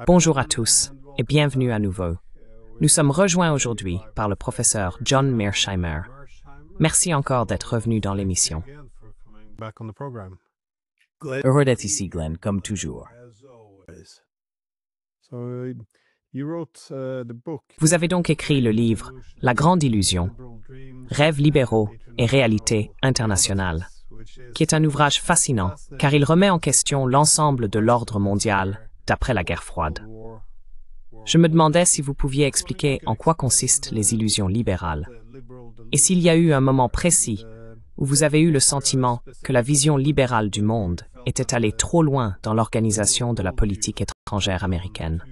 Bonjour à tous et bienvenue à nouveau. Nous sommes rejoints aujourd'hui par le professeur John Mearsheimer. Merci encore d'être revenu dans l'émission. Heureux d'être ici, Glenn, comme toujours. Vous avez donc écrit le livre La Grande Illusion, Rêves libéraux et réalité internationale, qui est un ouvrage fascinant car il remet en question l'ensemble de l'ordre mondial d'après la guerre froide. Je me demandais si vous pouviez expliquer en quoi consistent les illusions libérales et s'il y a eu un moment précis où vous avez eu le sentiment que la vision libérale du monde était allée trop loin dans l'organisation de la politique étrangère américaine.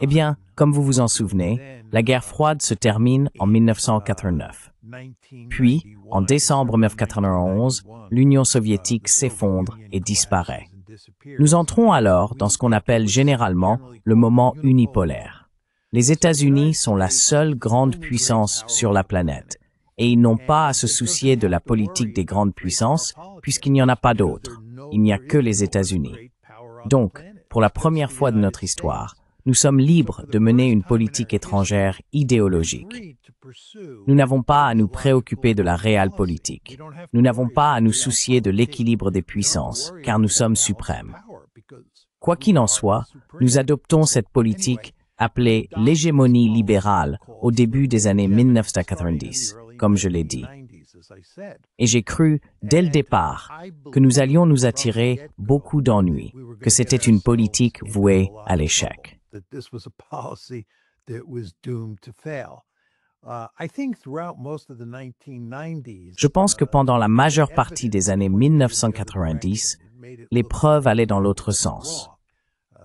Eh bien, comme vous vous en souvenez, la guerre froide se termine en 1989. Puis, en décembre 1991, l'Union soviétique s'effondre et disparaît. Nous entrons alors dans ce qu'on appelle généralement le moment unipolaire. Les États-Unis sont la seule grande puissance sur la planète, et ils n'ont pas à se soucier de la politique des grandes puissances, puisqu'il n'y en a pas d'autres. Il n'y a que les États-Unis. Donc, pour la première fois de notre histoire, nous sommes libres de mener une politique étrangère idéologique. Nous n'avons pas à nous préoccuper de la réelle politique. Nous n'avons pas à nous soucier de l'équilibre des puissances, car nous sommes suprêmes. Quoi qu'il en soit, nous adoptons cette politique appelée l'hégémonie libérale au début des années 1990, comme je l'ai dit. Et j'ai cru, dès le départ, que nous allions nous attirer beaucoup d'ennuis, que c'était une politique vouée à l'échec. Je pense que pendant la majeure partie des années 1990, les preuves allaient dans l'autre sens.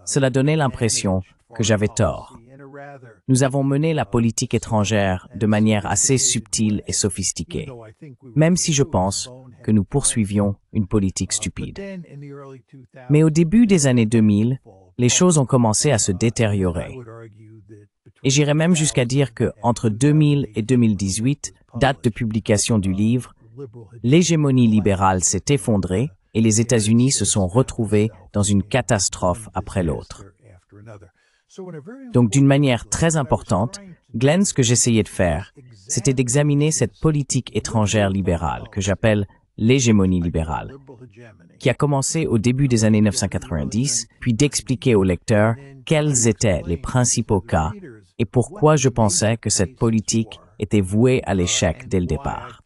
Cela donnait l'impression que j'avais tort. Nous avons mené la politique étrangère de manière assez subtile et sophistiquée, même si je pense que nous poursuivions une politique stupide. Mais au début des années 2000, les choses ont commencé à se détériorer. Et j'irais même jusqu'à dire que entre 2000 et 2018, date de publication du livre, l'hégémonie libérale s'est effondrée et les États-Unis se sont retrouvés dans une catastrophe après l'autre. Donc, d'une manière très importante, Glenn, ce que j'essayais de faire, c'était d'examiner cette politique étrangère libérale que j'appelle l'hégémonie libérale, qui a commencé au début des années 1990, puis d'expliquer aux lecteurs quels étaient les principaux cas et pourquoi je pensais que cette politique était vouée à l'échec dès le départ.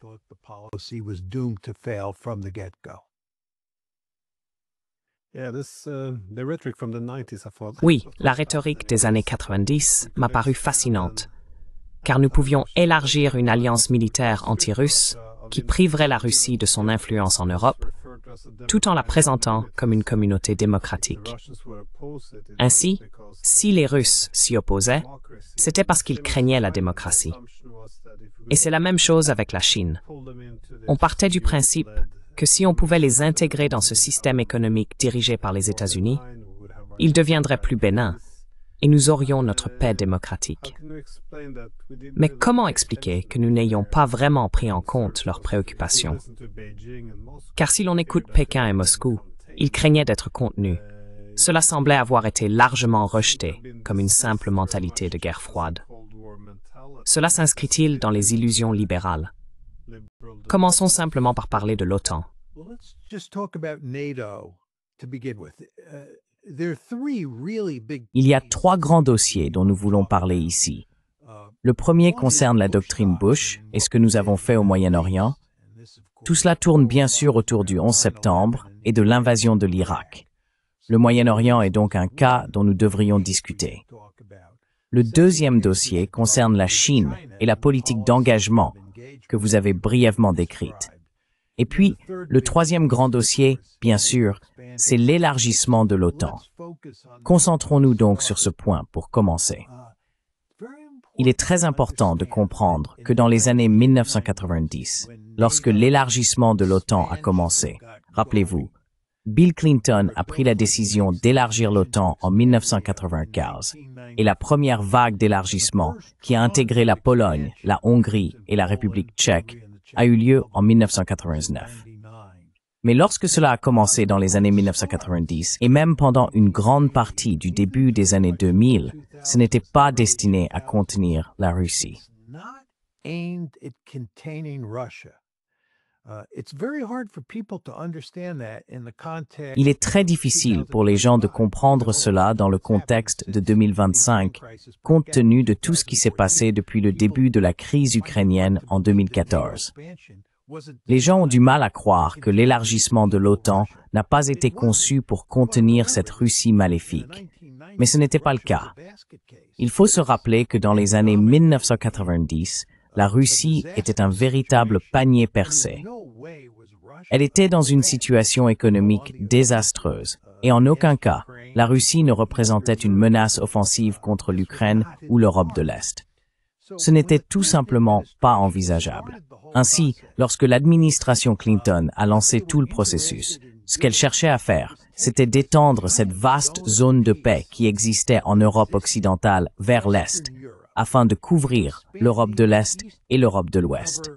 Oui, la rhétorique des années 90 m'a paru fascinante, car nous pouvions élargir une alliance militaire anti-russe qui priverait la Russie de son influence en Europe, tout en la présentant comme une communauté démocratique. Ainsi, si les Russes s'y opposaient, c'était parce qu'ils craignaient la démocratie. Et c'est la même chose avec la Chine. On partait du principe que si on pouvait les intégrer dans ce système économique dirigé par les États-Unis, ils deviendraient plus bénins et nous aurions notre paix démocratique. Mais comment expliquer que nous n'ayons pas vraiment pris en compte leurs préoccupations? Car si l'on écoute Pékin et Moscou, ils craignaient d'être contenus. Cela semblait avoir été largement rejeté comme une simple mentalité de guerre froide. Cela s'inscrit-il dans les illusions libérales? Commençons simplement par parler de l'OTAN. Il y a trois grands dossiers dont nous voulons parler ici. Le premier concerne la doctrine Bush et ce que nous avons fait au Moyen-Orient. Tout cela tourne bien sûr autour du 11 septembre et de l'invasion de l'Irak. Le Moyen-Orient est donc un cas dont nous devrions discuter. Le deuxième dossier concerne la Chine et la politique d'engagement que vous avez brièvement décrite. Et puis, le troisième grand dossier, bien sûr, c'est l'élargissement de l'OTAN. Concentrons-nous donc sur ce point pour commencer. Il est très important de comprendre que dans les années 1990, lorsque l'élargissement de l'OTAN a commencé, rappelez-vous, Bill Clinton a pris la décision d'élargir l'OTAN en 1995 et la première vague d'élargissement qui a intégré la Pologne, la Hongrie et la République tchèque a eu lieu en 1999. Mais lorsque cela a commencé dans les années 1990, et même pendant une grande partie du début des années 2000, ce n'était pas destiné à contenir la Russie. Il est très difficile pour les gens de comprendre cela dans le contexte de 2025, compte tenu de tout ce qui s'est passé depuis le début de la crise ukrainienne en 2014. Les gens ont du mal à croire que l'élargissement de l'OTAN n'a pas été conçu pour contenir cette Russie maléfique. Mais ce n'était pas le cas. Il faut se rappeler que dans les années 1990, la Russie était un véritable panier percé. Elle était dans une situation économique désastreuse, et en aucun cas, la Russie ne représentait une menace offensive contre l'Ukraine ou l'Europe de l'Est. Ce n'était tout simplement pas envisageable. Ainsi, lorsque l'administration Clinton a lancé tout le processus, ce qu'elle cherchait à faire, c'était d'étendre cette vaste zone de paix qui existait en Europe occidentale vers l'Est, afin de couvrir l'Europe de l'Est et l'Europe de l'Ouest.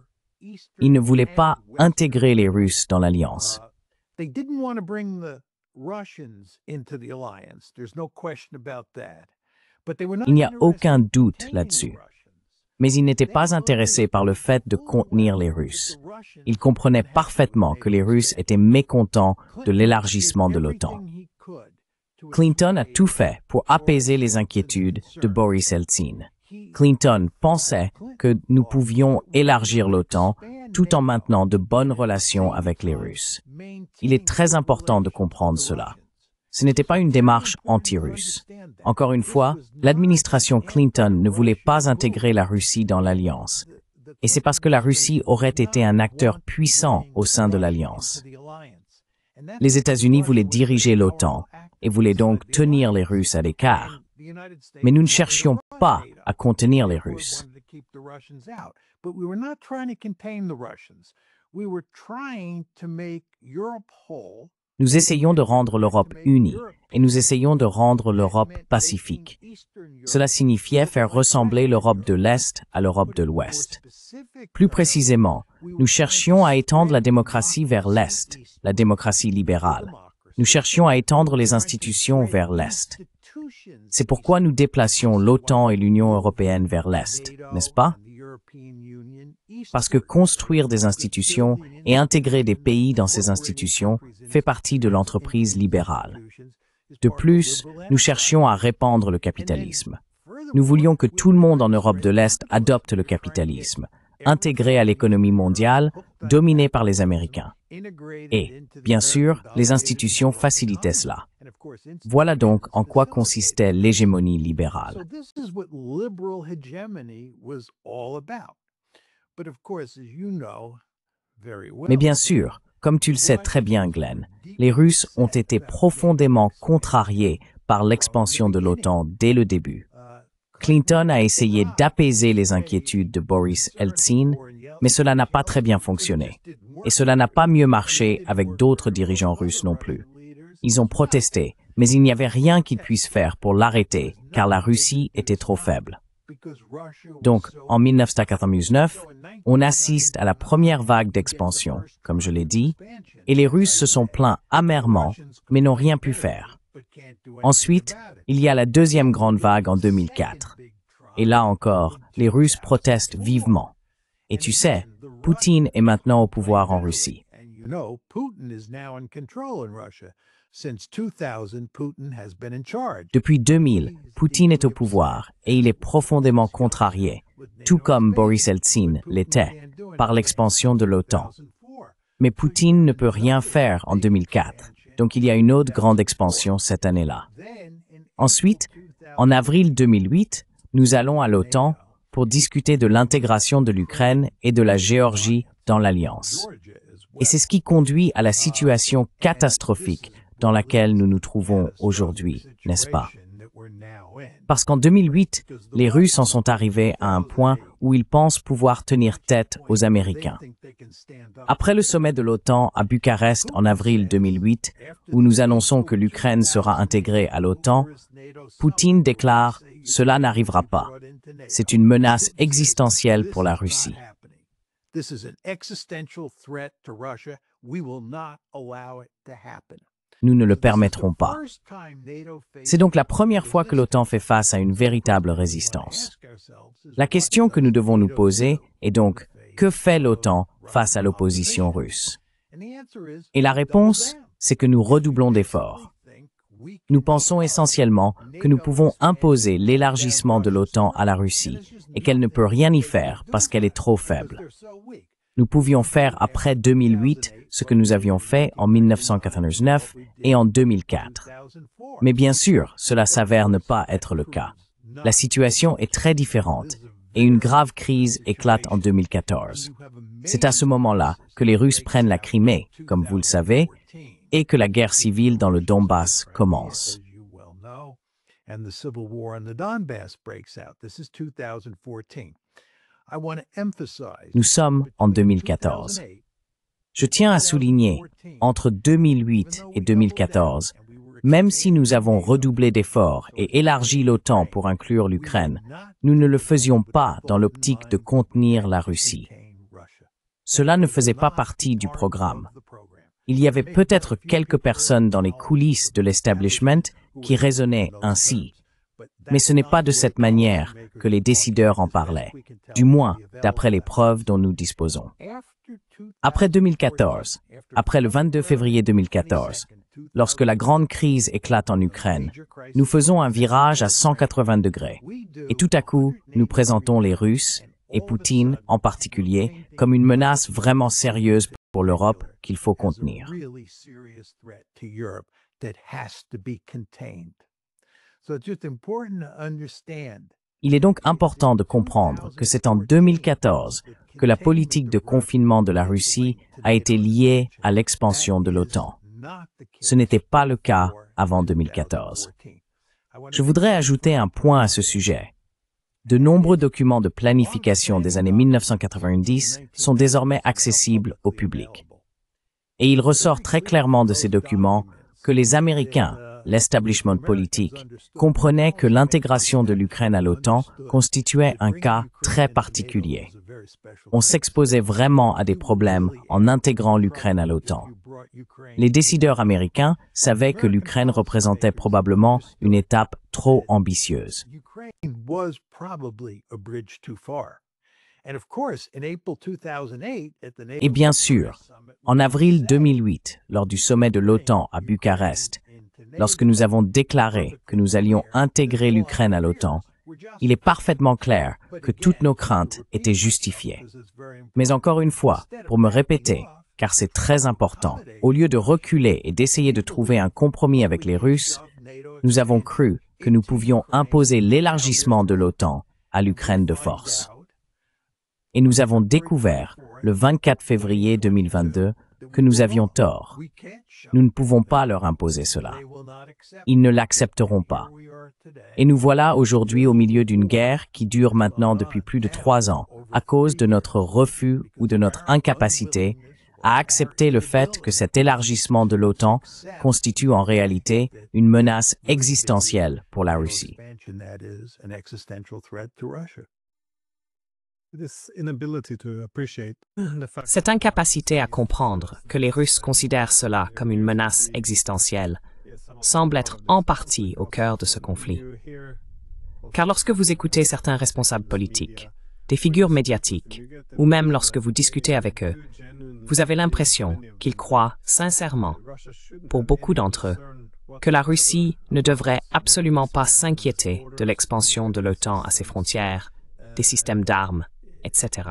Ils ne voulaient pas intégrer les Russes dans l'Alliance. Il n'y a aucun doute là-dessus. Mais ils n'étaient pas intéressés par le fait de contenir les Russes. Ils comprenaient parfaitement que les Russes étaient mécontents de l'élargissement de l'OTAN. Clinton a tout fait pour apaiser les inquiétudes de Boris Eltsine. Clinton pensait que nous pouvions élargir l'OTAN tout en maintenant de bonnes relations avec les Russes. Il est très important de comprendre cela. Ce n'était pas une démarche anti-russe. Encore une fois, l'administration Clinton ne voulait pas intégrer la Russie dans l'Alliance. Et c'est parce que la Russie aurait été un acteur puissant au sein de l'Alliance. Les États-Unis voulaient diriger l'OTAN et voulaient donc tenir les Russes à l'écart. Mais nous ne cherchions pas à contenir les Russes. Nous essayons de rendre l'Europe unie et nous essayons de rendre l'Europe pacifique. Cela signifiait faire ressembler l'Europe de l'Est à l'Europe de l'Ouest. Plus précisément, nous cherchions à étendre la démocratie vers l'Est, la démocratie libérale. Nous cherchions à étendre les institutions vers l'Est. C'est pourquoi nous déplacions l'OTAN et l'Union européenne vers l'Est, n'est-ce pas? Parce que construire des institutions et intégrer des pays dans ces institutions fait partie de l'entreprise libérale. De plus, nous cherchions à répandre le capitalisme. Nous voulions que tout le monde en Europe de l'Est adopte le capitalisme, intégré à l'économie mondiale, dominé par les Américains. Et, bien sûr, les institutions facilitaient cela. Voilà donc en quoi consistait l'hégémonie libérale. Mais bien sûr, comme tu le sais très bien, Glenn, les Russes ont été profondément contrariés par l'expansion de l'OTAN dès le début. Clinton a essayé d'apaiser les inquiétudes de Boris Eltsine, mais cela n'a pas très bien fonctionné. Et cela n'a pas mieux marché avec d'autres dirigeants russes non plus. Ils ont protesté, mais il n'y avait rien qu'ils puissent faire pour l'arrêter, car la Russie était trop faible. Donc, en 1999, on assiste à la première vague d'expansion, comme je l'ai dit, et les Russes se sont plaints amèrement, mais n'ont rien pu faire. Ensuite, il y a la deuxième grande vague en 2004. Et là encore, les Russes protestent vivement. Et tu sais, Poutine est maintenant au pouvoir en Russie. Depuis 2000, Poutine est au pouvoir et il est profondément contrarié, tout comme Boris Eltsine l'était, par l'expansion de l'OTAN. Mais Poutine ne peut rien faire en 2004, donc il y a une autre grande expansion cette année-là. Ensuite, en avril 2008, nous allons à l'OTAN pour discuter de l'intégration de l'Ukraine et de la Géorgie dans l'Alliance. Et c'est ce qui conduit à la situation catastrophique dans laquelle nous nous trouvons aujourd'hui, n'est-ce pas? Parce qu'en 2008, les Russes en sont arrivés à un point où ils pensent pouvoir tenir tête aux Américains. Après le sommet de l'OTAN à Bucarest en avril 2008, où nous annonçons que l'Ukraine sera intégrée à l'OTAN, Poutine déclare « Cela n'arrivera pas. C'est une menace existentielle pour la Russie ». This is an existential threat to Russia. We will not allow it to happen. Nous ne le permettrons pas. C'est donc la première fois que l'OTAN fait face à une véritable résistance. La question que nous devons nous poser est donc, que fait l'OTAN face à l'opposition russe? Et la réponse, c'est que nous redoublons d'efforts. Nous pensons essentiellement que nous pouvons imposer l'élargissement de l'OTAN à la Russie et qu'elle ne peut rien y faire parce qu'elle est trop faible. Nous pouvions faire après 2008 ce que nous avions fait en 1999 et en 2004. Mais bien sûr, cela s'avère ne pas être le cas. La situation est très différente et une grave crise éclate en 2014. C'est à ce moment-là que les Russes prennent la Crimée, comme vous le savez, et que la guerre civile dans le Donbass commence. Nous sommes en 2014. Je tiens à souligner, entre 2008 et 2014, même si nous avons redoublé d'efforts et élargi l'OTAN pour inclure l'Ukraine, nous ne le faisions pas dans l'optique de contenir la Russie. Cela ne faisait pas partie du programme. Il y avait peut-être quelques personnes dans les coulisses de l'establishment qui raisonnaient ainsi. Mais ce n'est pas de cette manière que les décideurs en parlaient, du moins d'après les preuves dont nous disposons. Après 2014, après le 22 février 2014, lorsque la grande crise éclate en Ukraine, nous faisons un virage à 180 degrés. Et tout à coup, nous présentons les Russes, et Poutine en particulier, comme une menace vraiment sérieuse pour l'Europe qu'il faut contenir. Il est donc important de comprendre que c'est en 2014 que la politique de confinement de la Russie a été liée à l'expansion de l'OTAN. Ce n'était pas le cas avant 2014. Je voudrais ajouter un point à ce sujet. De nombreux documents de planification des années 1990 sont désormais accessibles au public. Et il ressort très clairement de ces documents que les Américains, l'establishment politique, comprenaient que l'intégration de l'Ukraine à l'OTAN constituait un cas très particulier. On s'exposait vraiment à des problèmes en intégrant l'Ukraine à l'OTAN. Les décideurs américains savaient que l'Ukraine représentait probablement une étape trop ambitieuse. Et bien sûr, en avril 2008, lors du sommet de l'OTAN à Bucarest, lorsque nous avons déclaré que nous allions intégrer l'Ukraine à l'OTAN, il est parfaitement clair que toutes nos craintes étaient justifiées. Mais encore une fois, pour me répéter, car c'est très important, au lieu de reculer et d'essayer de trouver un compromis avec les Russes, nous avons cru que nous pouvions imposer l'élargissement de l'OTAN à l'Ukraine de force. Et nous avons découvert, le 24 février 2022, que nous avions tort. Nous ne pouvons pas leur imposer cela. Ils ne l'accepteront pas. Et nous voilà aujourd'hui au milieu d'une guerre qui dure maintenant depuis plus de 3 ans, à cause de notre refus ou de notre incapacité à accepter le fait que cet élargissement de l'OTAN constitue en réalité une menace existentielle pour la Russie. Cette incapacité à comprendre que les Russes considèrent cela comme une menace existentielle semble être en partie au cœur de ce conflit. Car lorsque vous écoutez certains responsables politiques, des figures médiatiques, ou même lorsque vous discutez avec eux, vous avez l'impression qu'ils croient sincèrement, pour beaucoup d'entre eux, que la Russie ne devrait absolument pas s'inquiéter de l'expansion de l'OTAN à ses frontières, des systèmes d'armes, etc.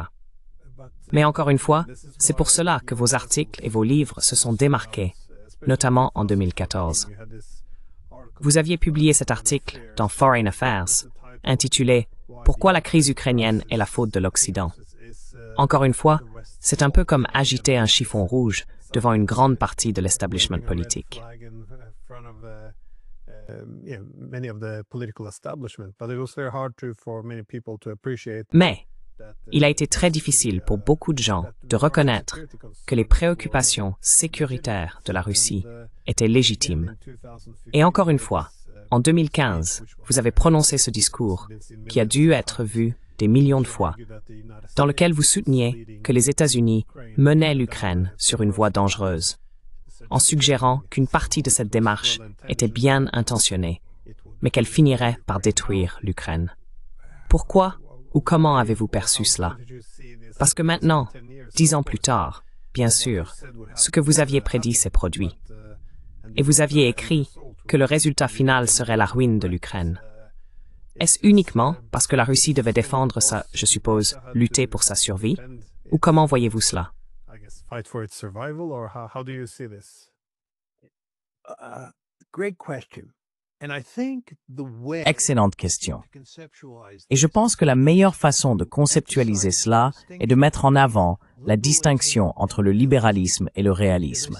Mais encore une fois, c'est pour cela que vos articles et vos livres se sont démarqués, notamment en 2014. Vous aviez publié cet article dans Foreign Affairs, intitulé « Pourquoi la crise ukrainienne est la faute de l'Occident ». Encore une fois, c'est un peu comme agiter un chiffon rouge devant une grande partie de l'establishment politique. Mais il a été très difficile pour beaucoup de gens de reconnaître que les préoccupations sécuritaires de la Russie étaient légitimes. Et encore une fois, en 2015, vous avez prononcé ce discours qui a dû être vu des millions de fois, dans lequel vous souteniez que les États-Unis menaient l'Ukraine sur une voie dangereuse, en suggérant qu'une partie de cette démarche était bien intentionnée, mais qu'elle finirait par détruire l'Ukraine. Pourquoi ou comment avez-vous perçu cela? Parce que maintenant, 10 ans plus tard, bien sûr, ce que vous aviez prédit s'est produit. Et vous aviez écrit que le résultat final serait la ruine de l'Ukraine. Est-ce uniquement parce que la Russie devait défendre sa, je suppose, lutter pour sa survie? Ou comment voyez-vous cela? Great question. And I think the way Excellente question. Et je pense que la meilleure façon de conceptualiser cela est de mettre en avant la distinction entre le libéralisme et le réalisme.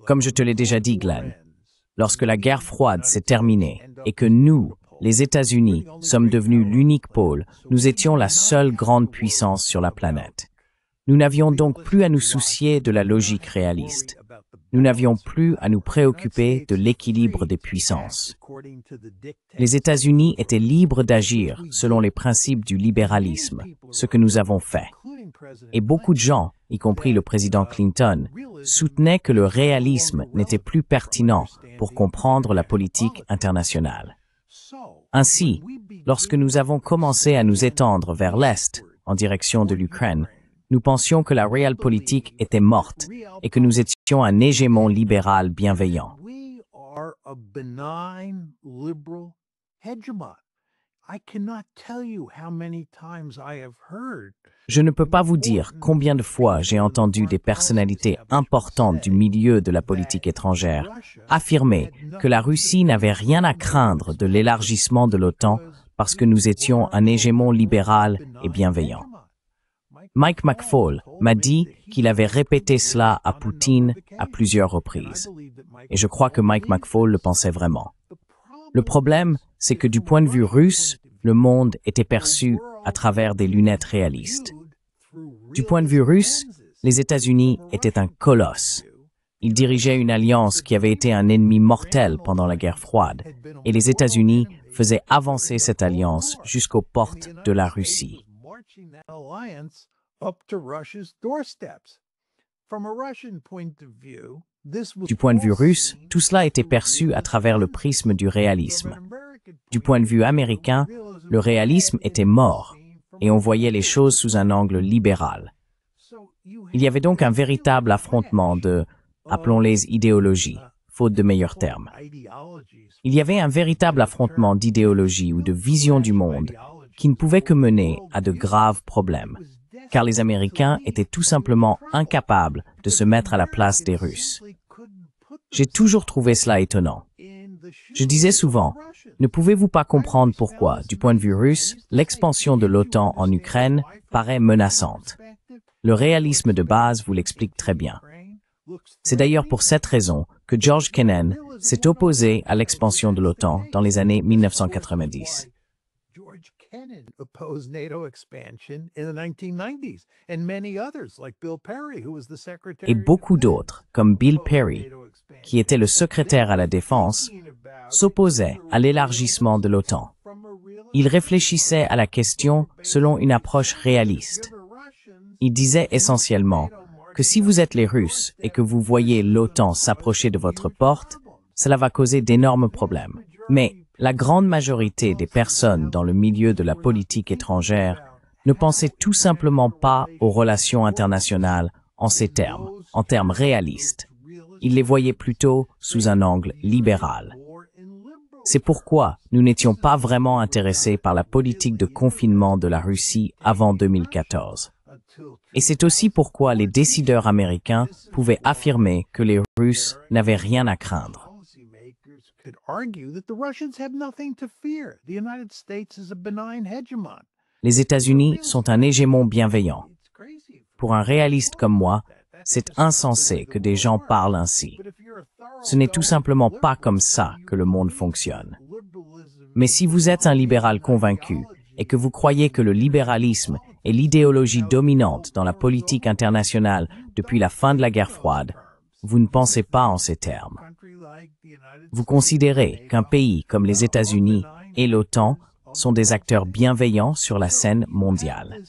Comme je te l'ai déjà dit, Glenn, lorsque la guerre froide s'est terminée et que nous, les États-Unis, sommes devenus l'unique pôle, nous étions la seule grande puissance sur la planète. Nous n'avions donc plus à nous soucier de la logique réaliste. Nous n'avions plus à nous préoccuper de l'équilibre des puissances. Les États-Unis étaient libres d'agir selon les principes du libéralisme, ce que nous avons fait. Et beaucoup de gens, y compris le président Clinton, soutenaient que le réalisme n'était plus pertinent pour comprendre la politique internationale. Ainsi, lorsque nous avons commencé à nous étendre vers l'Est, en direction de l'Ukraine, nous pensions que la realpolitik était morte et que nous étions un hégémon libéral bienveillant. Je ne peux pas vous dire combien de fois j'ai entendu des personnalités importantes du milieu de la politique étrangère affirmer que la Russie n'avait rien à craindre de l'élargissement de l'OTAN parce que nous étions un hégémon libéral et bienveillant. Mike McFaul m'a dit qu'il avait répété cela à Poutine à plusieurs reprises. Et je crois que Mike McFaul le pensait vraiment. Le problème, c'est que du point de vue russe, le monde était perçu à travers des lunettes réalistes. Du point de vue russe, les États-Unis étaient un colosse. Ils dirigeaient une alliance qui avait été un ennemi mortel pendant la guerre froide, et les États-Unis faisaient avancer cette alliance jusqu'aux portes de la Russie. Du point de vue russe, tout cela était perçu à travers le prisme du réalisme. Du point de vue américain, le réalisme était mort, et on voyait les choses sous un angle libéral. Il y avait donc un véritable affrontement de, appelons-les idéologies, faute de meilleurs termes. Il y avait un véritable affrontement d'idéologie ou de vision du monde qui ne pouvait que mener à de graves problèmes, car les Américains étaient tout simplement incapables de se mettre à la place des Russes. J'ai toujours trouvé cela étonnant. Je disais souvent, ne pouvez-vous pas comprendre pourquoi, du point de vue russe, l'expansion de l'OTAN en Ukraine paraît menaçante? Le réalisme de base vous l'explique très bien. C'est d'ailleurs pour cette raison que George Kennan s'est opposé à l'expansion de l'OTAN dans les années 1990. Et beaucoup d'autres, comme Bill Perry, qui était le secrétaire à la Défense, s'opposaient à l'élargissement de l'OTAN. Ils réfléchissaient à la question selon une approche réaliste. Ils disaient essentiellement que si vous êtes les Russes et que vous voyez l'OTAN s'approcher de votre porte, cela va causer d'énormes problèmes. Mais la grande majorité des personnes dans le milieu de la politique étrangère ne pensaient tout simplement pas aux relations internationales en ces termes, en termes réalistes. Ils les voyaient plutôt sous un angle libéral. C'est pourquoi nous n'étions pas vraiment intéressés par la politique de confinement de la Russie avant 2014. Et c'est aussi pourquoi les décideurs américains pouvaient affirmer que les Russes n'avaient rien à craindre. Les États-Unis sont un hégémon bienveillant. Pour un réaliste comme moi, c'est insensé que des gens parlent ainsi. Ce n'est tout simplement pas comme ça que le monde fonctionne. Mais si vous êtes un libéral convaincu et que vous croyez que le libéralisme est l'idéologie dominante dans la politique internationale depuis la fin de la guerre froide, vous ne pensez pas en ces termes. Vous considérez qu'un pays comme les États-Unis et l'OTAN sont des acteurs bienveillants sur la scène mondiale.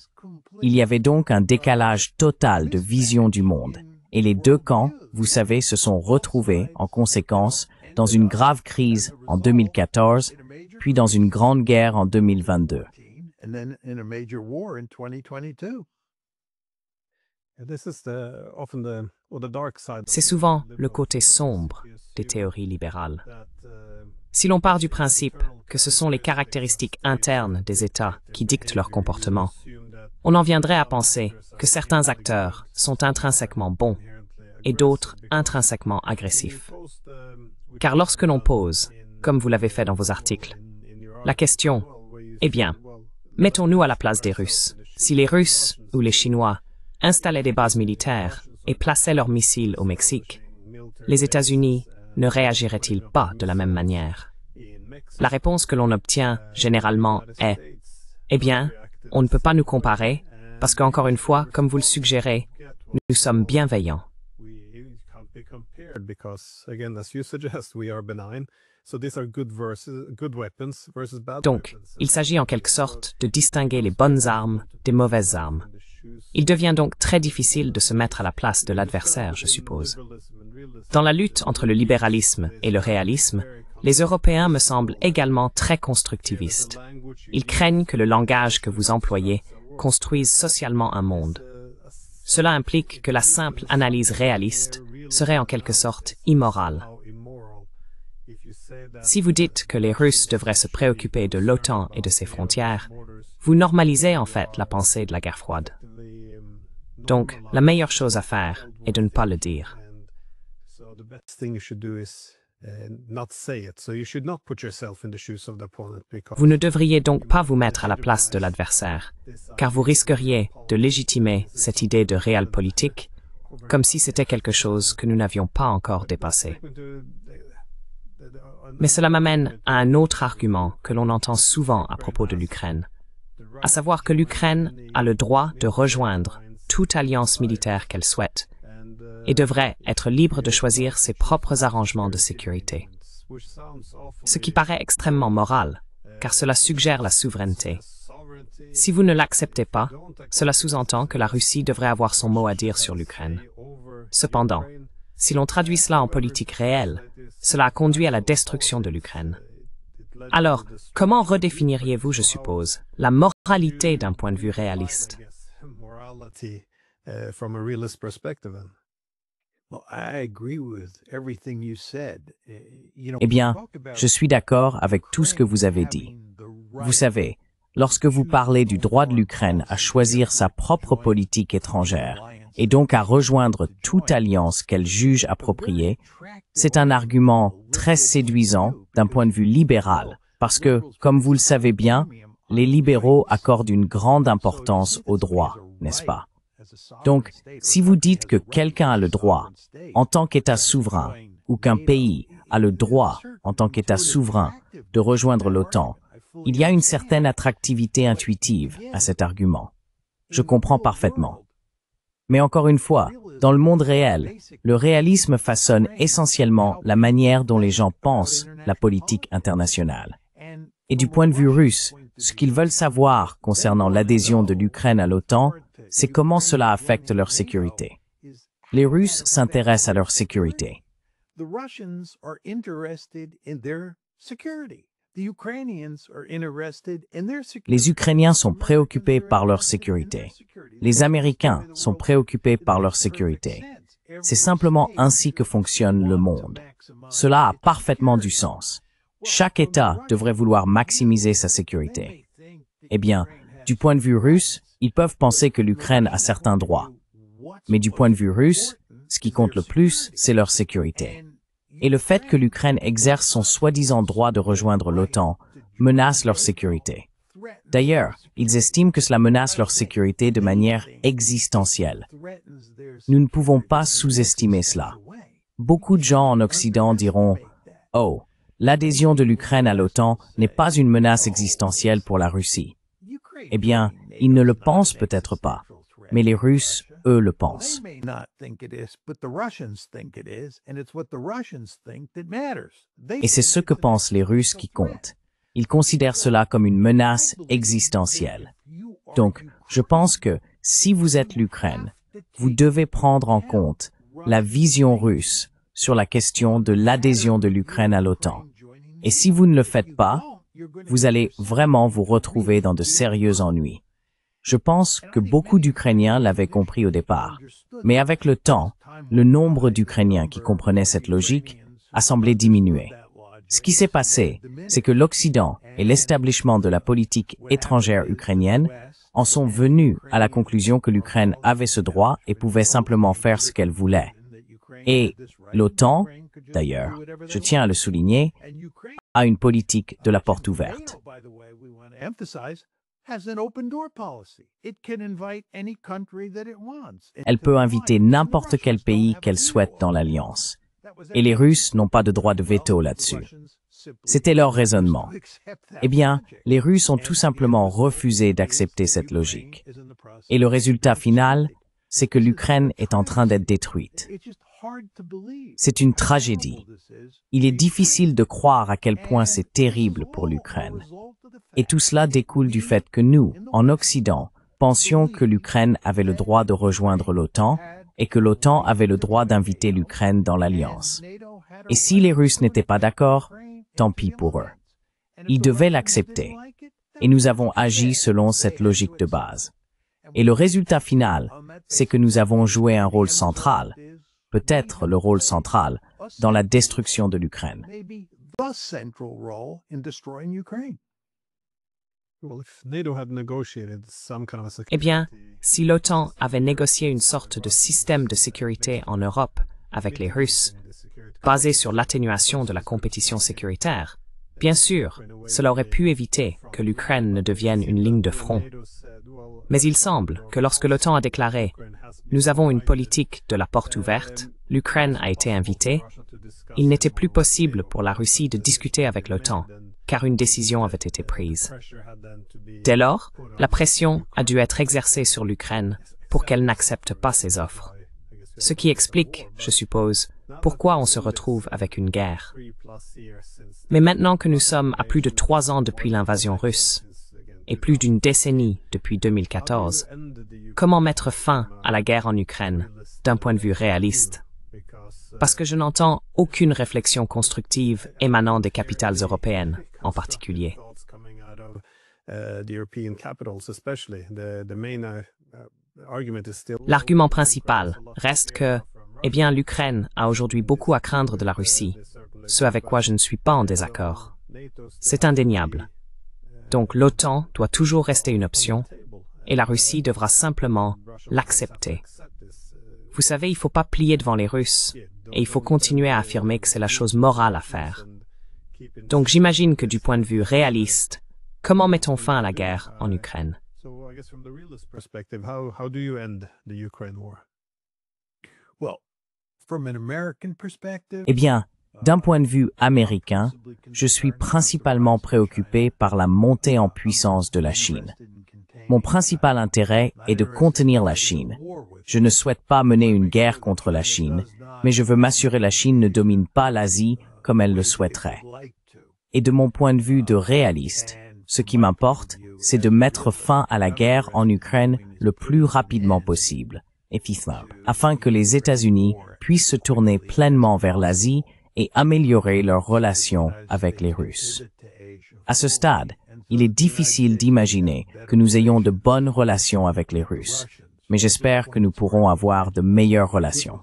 Il y avait donc un décalage total de vision du monde, et les deux camps, vous savez, se sont retrouvés, en conséquence, dans une grave crise en 2014, puis dans une grande guerre en 2022. C'est souvent le côté sombre des théories libérales. Si l'on part du principe que ce sont les caractéristiques internes des États qui dictent leur comportement, on en viendrait à penser que certains acteurs sont intrinsèquement bons et d'autres intrinsèquement agressifs. Car lorsque l'on pose, comme vous l'avez fait dans vos articles, la question, eh bien, mettons-nous à la place des Russes. Si les Russes ou les Chinois installaient des bases militaires et plaçaient leurs missiles au Mexique, les États-Unis ne réagiraient-ils pas de la même manière? La réponse que l'on obtient généralement est « Eh bien, on ne peut pas nous comparer parce qu'encore une fois, comme vous le suggérez, nous sommes bienveillants. » Donc, il s'agit en quelque sorte de distinguer les bonnes armes des mauvaises armes. Il devient donc très difficile de se mettre à la place de l'adversaire, je suppose. Dans la lutte entre le libéralisme et le réalisme, les Européens me semblent également très constructivistes. Ils craignent que le langage que vous employez construise socialement un monde. Cela implique que la simple analyse réaliste serait en quelque sorte immorale. Si vous dites que les Russes devraient se préoccuper de l'OTAN et de ses frontières, vous normalisez en fait la pensée de la guerre froide. Donc, la meilleure chose à faire est de ne pas le dire. Vous ne devriez donc pas vous mettre à la place de l'adversaire, car vous risqueriez de légitimer cette idée de realpolitik comme si c'était quelque chose que nous n'avions pas encore dépassé. Mais cela m'amène à un autre argument que l'on entend souvent à propos de l'Ukraine, à savoir que l'Ukraine a le droit de rejoindre toute alliance militaire qu'elle souhaite et devrait être libre de choisir ses propres arrangements de sécurité. Ce qui paraît extrêmement moral, car cela suggère la souveraineté. Si vous ne l'acceptez pas, cela sous-entend que la Russie devrait avoir son mot à dire sur l'Ukraine. Cependant, si l'on traduit cela en politique réelle, cela a conduit à la destruction de l'Ukraine. Alors, comment redéfiniriez-vous, je suppose, la moralité d'un point de vue réaliste? Eh bien, je suis d'accord avec tout ce que vous avez dit. Vous savez, lorsque vous parlez du droit de l'Ukraine à choisir sa propre politique étrangère et donc à rejoindre toute alliance qu'elle juge appropriée, c'est un argument très séduisant d'un point de vue libéral, parce que, comme vous le savez bien, les libéraux accordent une grande importance au droit, n'est-ce pas? Donc, si vous dites que quelqu'un a le droit, en tant qu'État souverain, ou qu'un pays a le droit, en tant qu'État souverain, de rejoindre l'OTAN, il y a une certaine attractivité intuitive à cet argument. Je comprends parfaitement. Mais encore une fois, dans le monde réel, le réalisme façonne essentiellement la manière dont les gens pensent la politique internationale. Et du point de vue russe, ce qu'ils veulent savoir concernant l'adhésion de l'Ukraine à l'OTAN, c'est comment cela affecte leur sécurité. Les Russes s'intéressent à leur sécurité. Les Ukrainiens sont préoccupés par leur sécurité. Les Américains sont préoccupés par leur sécurité. C'est simplement ainsi que fonctionne le monde. Cela a parfaitement du sens. Chaque État devrait vouloir maximiser sa sécurité. Eh bien, du point de vue russe, ils peuvent penser que l'Ukraine a certains droits. Mais du point de vue russe, ce qui compte le plus, c'est leur sécurité. Et le fait que l'Ukraine exerce son soi-disant droit de rejoindre l'OTAN menace leur sécurité. D'ailleurs, ils estiment que cela menace leur sécurité de manière existentielle. Nous ne pouvons pas sous-estimer cela. Beaucoup de gens en Occident diront « Oh, l'adhésion de l'Ukraine à l'OTAN n'est pas une menace existentielle pour la Russie. » Eh bien, ils ne le pensent peut-être pas, mais les Russes, eux, le pensent. Et c'est ce que pensent les Russes qui compte. Ils considèrent cela comme une menace existentielle. Donc, je pense que si vous êtes l'Ukraine, vous devez prendre en compte la vision russe sur la question de l'adhésion de l'Ukraine à l'OTAN. Et si vous ne le faites pas, vous allez vraiment vous retrouver dans de sérieux ennuis. Je pense que beaucoup d'Ukrainiens l'avaient compris au départ. Mais avec le temps, le nombre d'Ukrainiens qui comprenaient cette logique a semblé diminuer. Ce qui s'est passé, c'est que l'Occident et l'établissement de la politique étrangère ukrainienne en sont venus à la conclusion que l'Ukraine avait ce droit et pouvait simplement faire ce qu'elle voulait. Et l'OTAN, d'ailleurs, je tiens à le souligner, a une politique de la porte ouverte. Elle peut inviter n'importe quel pays qu'elle souhaite dans l'Alliance. Et les Russes n'ont pas de droit de veto là-dessus. C'était leur raisonnement. Eh bien, les Russes ont tout simplement refusé d'accepter cette logique. Et le résultat final, c'est que l'Ukraine est en train d'être détruite. C'est une tragédie. Il est difficile de croire à quel point c'est terrible pour l'Ukraine. Et tout cela découle du fait que nous, en Occident, pensions que l'Ukraine avait le droit de rejoindre l'OTAN et que l'OTAN avait le droit d'inviter l'Ukraine dans l'Alliance. Et si les Russes n'étaient pas d'accord, tant pis pour eux. Ils devaient l'accepter. Et nous avons agi selon cette logique de base. Et le résultat final, c'est que nous avons joué un rôle central, peut-être le rôle central, dans la destruction de l'Ukraine. Eh bien, si l'OTAN avait négocié une sorte de système de sécurité en Europe avec les Russes, basé sur l'atténuation de la compétition sécuritaire, bien sûr, cela aurait pu éviter que l'Ukraine ne devienne une ligne de front. Mais il semble que lorsque l'OTAN a déclaré « Nous avons une politique de la porte ouverte », l'Ukraine a été invitée, il n'était plus possible pour la Russie de discuter avec l'OTAN, car une décision avait été prise. Dès lors, la pression a dû être exercée sur l'Ukraine pour qu'elle n'accepte pas ces offres. Ce qui explique, je suppose, pourquoi on se retrouve avec une guerre. Mais maintenant que nous sommes à plus de 3 ans depuis l'invasion russe, et plus d'une décennie depuis 2014, comment mettre fin à la guerre en Ukraine d'un point de vue réaliste? Parce que je n'entends aucune réflexion constructive émanant des capitales européennes, en particulier. L'argument principal reste que, eh bien, l'Ukraine a aujourd'hui beaucoup à craindre de la Russie, ce avec quoi je ne suis pas en désaccord. C'est indéniable. Donc l'OTAN doit toujours rester une option, et la Russie devra simplement l'accepter. Vous savez, il ne faut pas plier devant les Russes, et il faut continuer à affirmer que c'est la chose morale à faire. Donc j'imagine que du point de vue réaliste, comment mettons fin à la guerre en Ukraine? Eh bien, d'un point de vue américain, je suis principalement préoccupé par la montée en puissance de la Chine. Mon principal intérêt est de contenir la Chine. Je ne souhaite pas mener une guerre contre la Chine, mais je veux m'assurer que la Chine ne domine pas l'Asie comme elle le souhaiterait. Et de mon point de vue de réaliste, ce qui m'importe, c'est de mettre fin à la guerre en Ukraine le plus rapidement possible, afin que les États-Unis puissent se tourner pleinement vers l'Asie et améliorer leurs relations avec les Russes. À ce stade, il est difficile d'imaginer que nous ayons de bonnes relations avec les Russes, mais j'espère que nous pourrons avoir de meilleures relations.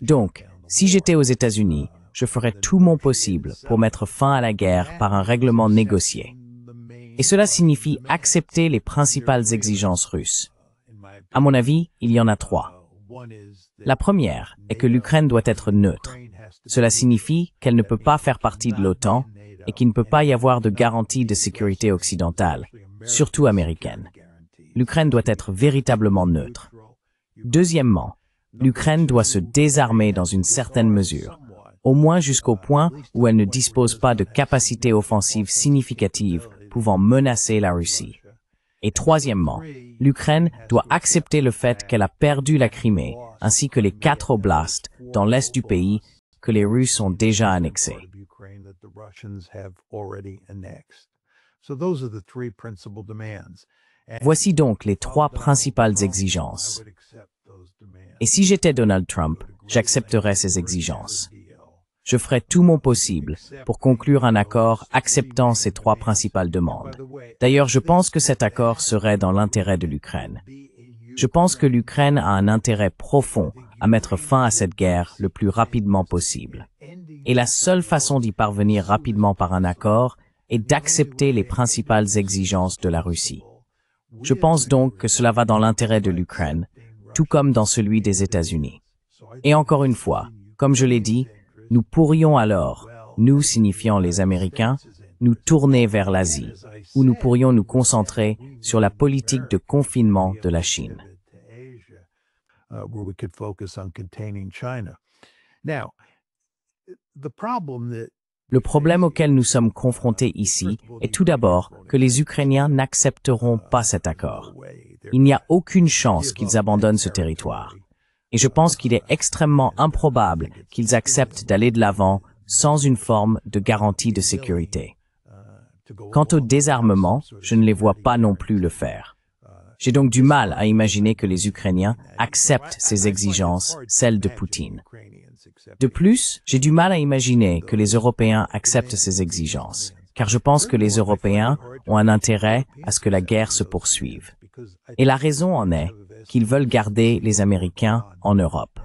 Donc, si j'étais aux États-Unis, je ferais tout mon possible pour mettre fin à la guerre par un règlement négocié. Et cela signifie accepter les principales exigences russes. À mon avis, il y en a 3. La première est que l'Ukraine doit être neutre. Cela signifie qu'elle ne peut pas faire partie de l'OTAN et qu'il ne peut pas y avoir de garantie de sécurité occidentale, surtout américaine. L'Ukraine doit être véritablement neutre. Deuxièmement, l'Ukraine doit se désarmer dans une certaine mesure, au moins jusqu'au point où elle ne dispose pas de capacités offensives significatives pouvant menacer la Russie. Et troisièmement, l'Ukraine doit accepter le fait qu'elle a perdu la Crimée, ainsi que les 4 oblasts dans l'est du pays que les Russes ont déjà annexés. Voici donc les 3 principales exigences. Et si j'étais Donald Trump, j'accepterais ces exigences. Je ferai tout mon possible pour conclure un accord acceptant ces 3 principales demandes. D'ailleurs, je pense que cet accord serait dans l'intérêt de l'Ukraine. Je pense que l'Ukraine a un intérêt profond à mettre fin à cette guerre le plus rapidement possible. Et la seule façon d'y parvenir rapidement par un accord est d'accepter les principales exigences de la Russie. Je pense donc que cela va dans l'intérêt de l'Ukraine, tout comme dans celui des États-Unis. Et encore une fois, comme je l'ai dit, nous pourrions alors, nous signifiant les Américains, nous tourner vers l'Asie, où nous pourrions nous concentrer sur la politique de confinement de la Chine. Le problème auquel nous sommes confrontés ici est tout d'abord que les Ukrainiens n'accepteront pas cet accord. Il n'y a aucune chance qu'ils abandonnent ce territoire. Et je pense qu'il est extrêmement improbable qu'ils acceptent d'aller de l'avant sans une forme de garantie de sécurité. Quant au désarmement, je ne les vois pas non plus le faire. J'ai donc du mal à imaginer que les Ukrainiens acceptent ces exigences, celles de Poutine. De plus, j'ai du mal à imaginer que les Européens acceptent ces exigences, car je pense que les Européens ont un intérêt à ce que la guerre se poursuive. Et la raison en est qu'ils veulent garder les Américains en Europe.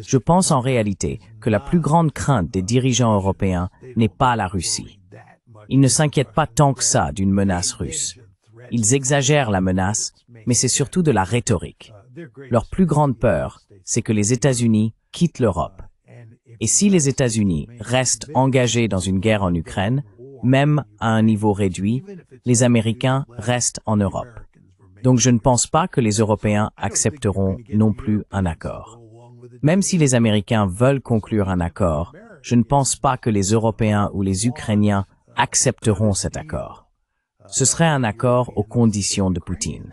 Je pense en réalité que la plus grande crainte des dirigeants européens n'est pas la Russie. Ils ne s'inquiètent pas tant que ça d'une menace russe. Ils exagèrent la menace, mais c'est surtout de la rhétorique. Leur plus grande peur, c'est que les États-Unis quittent l'Europe. Et si les États-Unis restent engagés dans une guerre en Ukraine, même à un niveau réduit, les Américains restent en Europe. Donc je ne pense pas que les Européens accepteront non plus un accord. Même si les Américains veulent conclure un accord, je ne pense pas que les Européens ou les Ukrainiens accepteront cet accord. Ce serait un accord aux conditions de Poutine.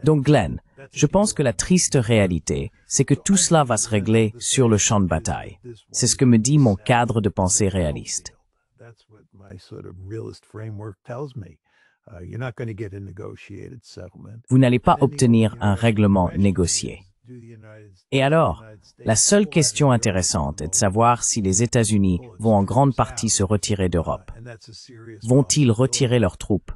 Donc Glenn, je pense que la triste réalité, c'est que tout cela va se régler sur le champ de bataille. C'est ce que me dit mon cadre de pensée réaliste. Vous n'allez pas obtenir un règlement négocié. Et alors, la seule question intéressante est de savoir si les États-Unis vont en grande partie se retirer d'Europe. Vont-ils retirer leurs troupes?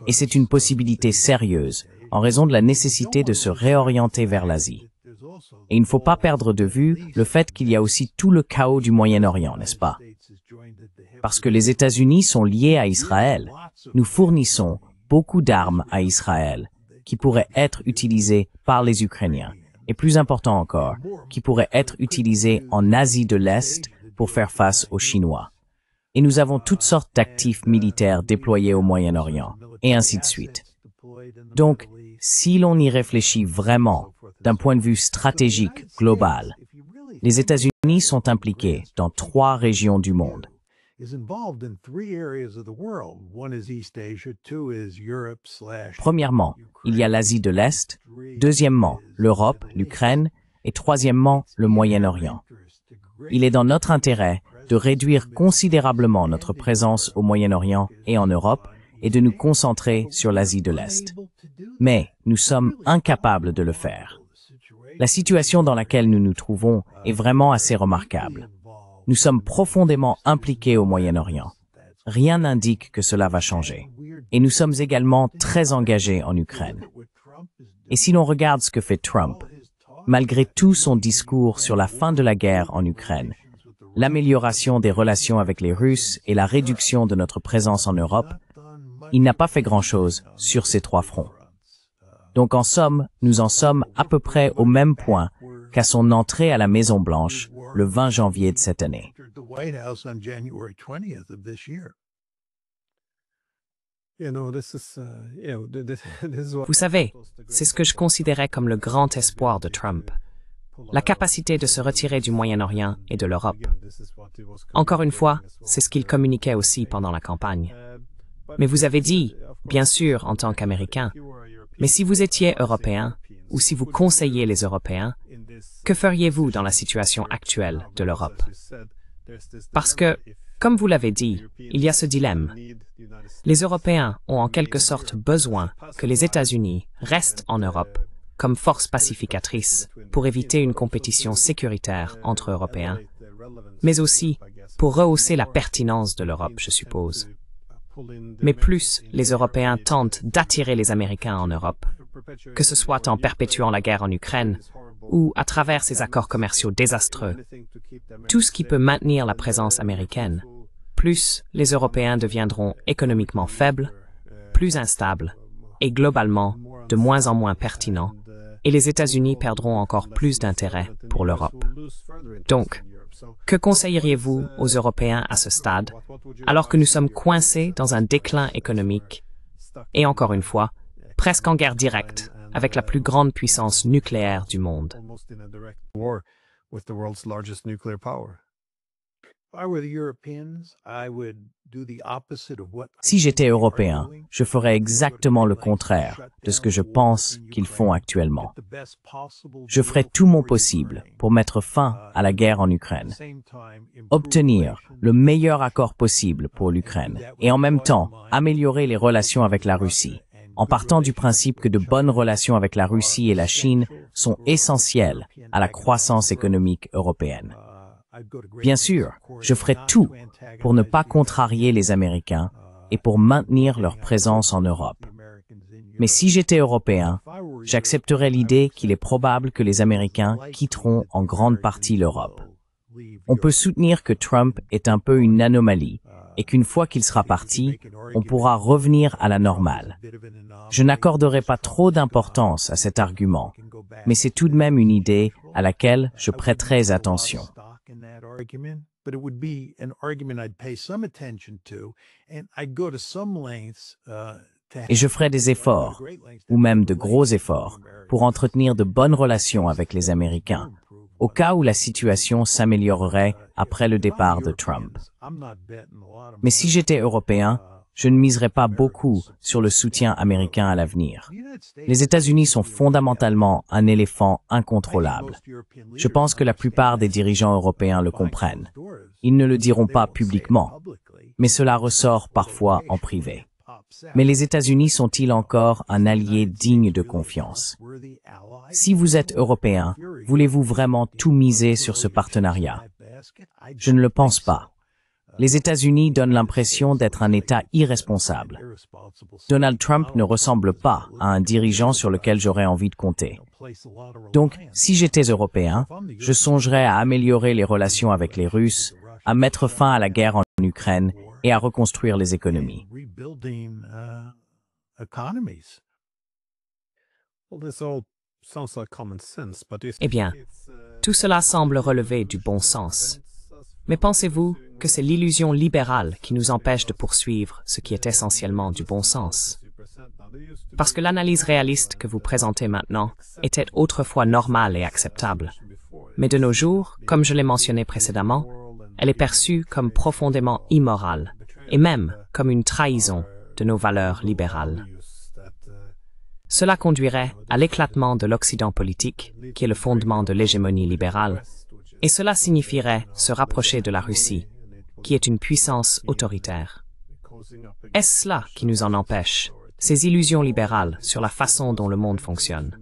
Et c'est une possibilité sérieuse en raison de la nécessité de se réorienter vers l'Asie. Et il ne faut pas perdre de vue le fait qu'il y a aussi tout le chaos du Moyen-Orient, n'est-ce pas? Parce que les États-Unis sont liés à Israël. Nous fournissons beaucoup d'armes à Israël qui pourraient être utilisées par les Ukrainiens. Et plus important encore, qui pourraient être utilisées en Asie de l'Est pour faire face aux Chinois. Et nous avons toutes sortes d'actifs militaires déployés au Moyen-Orient, et ainsi de suite. Donc, si l'on y réfléchit vraiment, d'un point de vue stratégique global, les États-Unis sont impliqués dans 3 régions du monde. Premièrement, il y a l'Asie de l'Est, deuxièmement, l'Europe, l'Ukraine, et troisièmement, le Moyen-Orient. Il est dans notre intérêt de réduire considérablement notre présence au Moyen-Orient et en Europe et de nous concentrer sur l'Asie de l'Est. Mais nous sommes incapables de le faire. La situation dans laquelle nous nous trouvons est vraiment assez remarquable. Nous sommes profondément impliqués au Moyen-Orient. Rien n'indique que cela va changer. Et nous sommes également très engagés en Ukraine. Et si l'on regarde ce que fait Trump, malgré tout son discours sur la fin de la guerre en Ukraine, l'amélioration des relations avec les Russes et la réduction de notre présence en Europe, il n'a pas fait grand-chose sur ces 3 fronts. Donc en somme, nous en sommes à peu près au même point qu'à son entrée à la Maison-Blanche le 20 janvier de cette année. Vous savez, c'est ce que je considérais comme le grand espoir de Trump. la capacité de se retirer du Moyen-Orient et de l'Europe. Encore une fois, c'est ce qu'il communiquait aussi pendant la campagne. Mais vous avez dit, bien sûr, en tant qu'Américain, mais si vous étiez Européen, ou si vous conseillez les Européens, que feriez-vous dans la situation actuelle de l'Europe? Parce que, comme vous l'avez dit, il y a ce dilemme. Les Européens ont en quelque sorte besoin que les États-Unis restent en Europe comme force pacificatrice pour éviter une compétition sécuritaire entre Européens, mais aussi pour rehausser la pertinence de l'Europe, je suppose. Mais plus les Européens tentent d'attirer les Américains en Europe, que ce soit en perpétuant la guerre en Ukraine ou à travers ces accords commerciaux désastreux, tout ce qui peut maintenir la présence américaine, plus les Européens deviendront économiquement faibles, plus instables et globalement de moins en moins pertinents, et les États-Unis perdront encore plus d'intérêt pour l'Europe. Donc, que conseilleriez-vous aux Européens à ce stade, alors que nous sommes coincés dans un déclin économique et encore une fois, presque en guerre directe avec la plus grande puissance nucléaire du monde? Si j'étais Européen, je ferais exactement le contraire de ce que je pense qu'ils font actuellement. Je ferais tout mon possible pour mettre fin à la guerre en Ukraine, obtenir le meilleur accord possible pour l'Ukraine et en même temps améliorer les relations avec la Russie, en partant du principe que de bonnes relations avec la Russie et la Chine sont essentielles à la croissance économique européenne. Bien sûr, je ferai tout pour ne pas contrarier les Américains et pour maintenir leur présence en Europe. Mais si j'étais Européen, j'accepterais l'idée qu'il est probable que les Américains quitteront en grande partie l'Europe. On peut soutenir que Trump est un peu une anomalie et qu'une fois qu'il sera parti, on pourra revenir à la normale. Je n'accorderai pas trop d'importance à cet argument, mais c'est tout de même une idée à laquelle je prêterai attention. But it would be an argument I'd pay some attention to, and I'd go to some lengths Et je ferai des efforts, ou même de gros efforts, pour entretenir de bonnes relations avec les Américains, au cas où la situation s'améliorerait après le départ de Trump. Mais si j'étais Européen, je ne miserais pas beaucoup sur le soutien américain à l'avenir. Les États-Unis sont fondamentalement un éléphant incontrôlable. Je pense que la plupart des dirigeants européens le comprennent. Ils ne le diront pas publiquement, mais cela ressort parfois en privé. Mais les États-Unis sont-ils encore un allié digne de confiance? Si vous êtes Européen, voulez-vous vraiment tout miser sur ce partenariat? Je ne le pense pas. Les États-Unis donnent l'impression d'être un État irresponsable. Donald Trump ne ressemble pas à un dirigeant sur lequel j'aurais envie de compter. Donc, si j'étais Européen, je songerais à améliorer les relations avec les Russes, à mettre fin à la guerre en Ukraine et à reconstruire les économies. Eh bien, tout cela semble relever du bon sens. Mais pensez-vous que c'est l'illusion libérale qui nous empêche de poursuivre ce qui est essentiellement du bon sens? Parce que l'analyse réaliste que vous présentez maintenant était autrefois normale et acceptable. Mais de nos jours, comme je l'ai mentionné précédemment, elle est perçue comme profondément immorale, et même comme une trahison de nos valeurs libérales. Cela conduirait à l'éclatement de l'Occident politique, qui est le fondement de l'hégémonie libérale, et cela signifierait se rapprocher de la Russie, qui est une puissance autoritaire. Est-ce cela qui nous en empêche, ces illusions libérales sur la façon dont le monde fonctionne?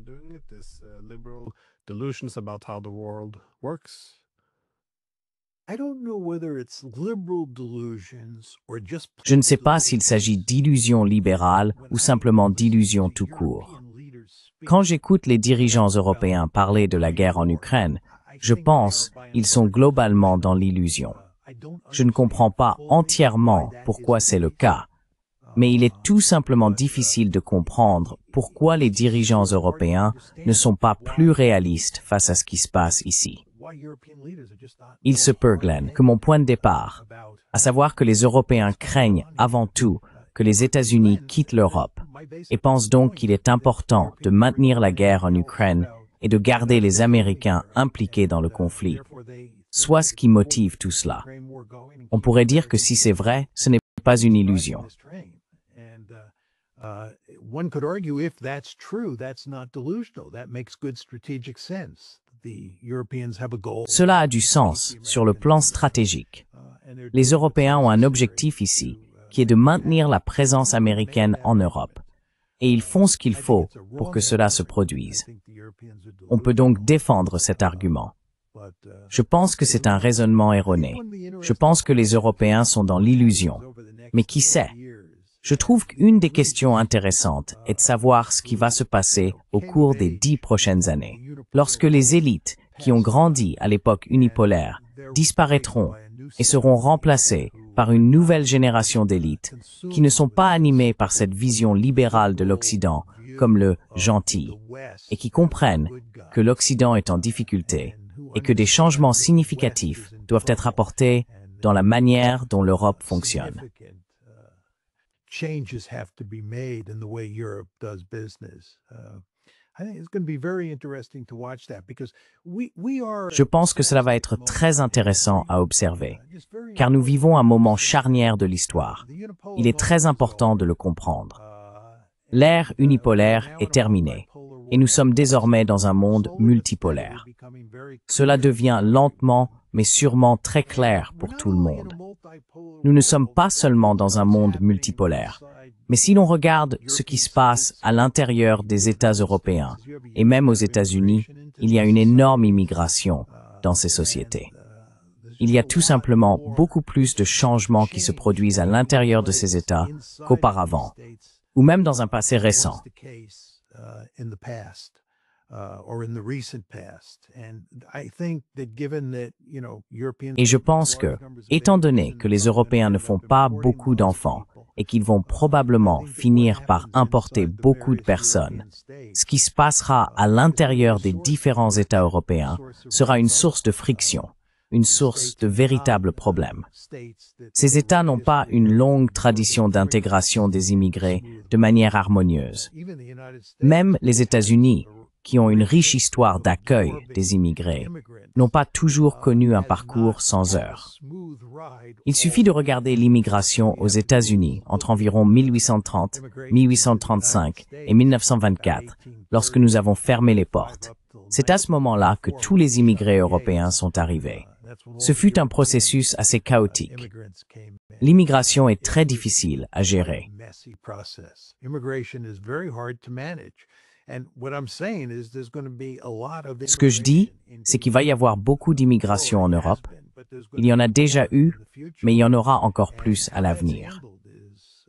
Je ne sais pas s'il s'agit d'illusions libérales ou simplement d'illusions tout court. Quand j'écoute les dirigeants européens parler de la guerre en Ukraine, je pense qu'ils sont globalement dans l'illusion. Je ne comprends pas entièrement pourquoi c'est le cas, mais il est tout simplement difficile de comprendre pourquoi les dirigeants européens ne sont pas plus réalistes face à ce qui se passe ici. Il se peut, Glenn, que mon point de départ, à savoir que les Européens craignent avant tout que les États-Unis quittent l'Europe et pensent donc qu'il est important de maintenir la guerre en Ukraine et de garder les Américains impliqués dans le conflit, soit ce qui motive tout cela. On pourrait dire que si c'est vrai, ce n'est pas une illusion. One could argue if that's true, that's not delusional. That makes good strategic sense. The Europeans have a goal. Cela a du sens sur le plan stratégique. Les Européens ont un objectif ici, qui est de maintenir la présence américaine en Europe. Et ils font ce qu'il faut pour que cela se produise. On peut donc défendre cet argument. Je pense que c'est un raisonnement erroné. Je pense que les Européens sont dans l'illusion. Mais qui sait? Je trouve qu'une des questions intéressantes est de savoir ce qui va se passer au cours des 10 prochaines années. Lorsque les élites qui ont grandi à l'époque unipolaire disparaîtront et seront remplacées par une nouvelle génération d'élites qui ne sont pas animées par cette vision libérale de l'Occident comme le gentil et qui comprennent que l'Occident est en difficulté et que des changements significatifs doivent être apportés dans la manière dont l'Europe fonctionne. Changes have to be made in the way Europe does business. I think it's going to be very interesting to watch that because we are. Je pense que cela va être très intéressant à observer, car nous vivons un moment charnière de l'histoire. Il est très important de le comprendre. L'ère unipolaire est terminée, et nous sommes désormais dans un monde multipolaire. Cela devient lentement, mais sûrement très clair pour tout le monde. Nous ne sommes pas seulement dans un monde multipolaire, mais si l'on regarde ce qui se passe à l'intérieur des États européens, et même aux États-Unis, il y a une énorme immigration dans ces sociétés. Il y a tout simplement beaucoup plus de changements qui se produisent à l'intérieur de ces États qu'auparavant, ou même dans un passé récent. Et je pense que, étant donné que les Européens ne font pas beaucoup d'enfants et qu'ils vont probablement finir par importer beaucoup de personnes, ce qui se passera à l'intérieur des différents États européens sera une source de friction, une source de véritables problèmes. Ces États n'ont pas une longue tradition d'intégration des immigrés de manière harmonieuse. Même les États-Unis, qui ont une riche histoire d'accueil des immigrés, n'ont pas toujours connu un parcours sans heurts. Il suffit de regarder l'immigration aux États-Unis entre environ 1830, 1835 et 1924, lorsque nous avons fermé les portes. C'est à ce moment-là que tous les immigrés européens sont arrivés. Ce fut un processus assez chaotique. L'immigration est très difficile à gérer. Ce que je dis, c'est qu'il va y avoir beaucoup d'immigration en Europe. Il y en a déjà eu, mais il y en aura encore plus à l'avenir.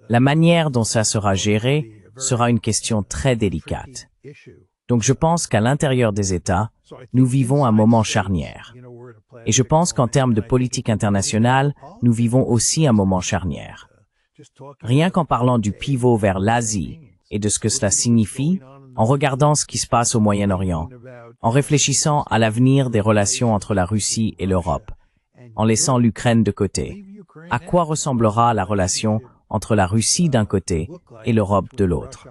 La manière dont ça sera géré sera une question très délicate. Donc je pense qu'à l'intérieur des États, nous vivons un moment charnière. Et je pense qu'en termes de politique internationale, nous vivons aussi un moment charnière. Rien qu'en parlant du pivot vers l'Asie et de ce que cela signifie, en regardant ce qui se passe au Moyen-Orient, en réfléchissant à l'avenir des relations entre la Russie et l'Europe, en laissant l'Ukraine de côté, à quoi ressemblera la relation entre la Russie d'un côté et l'Europe de l'autre?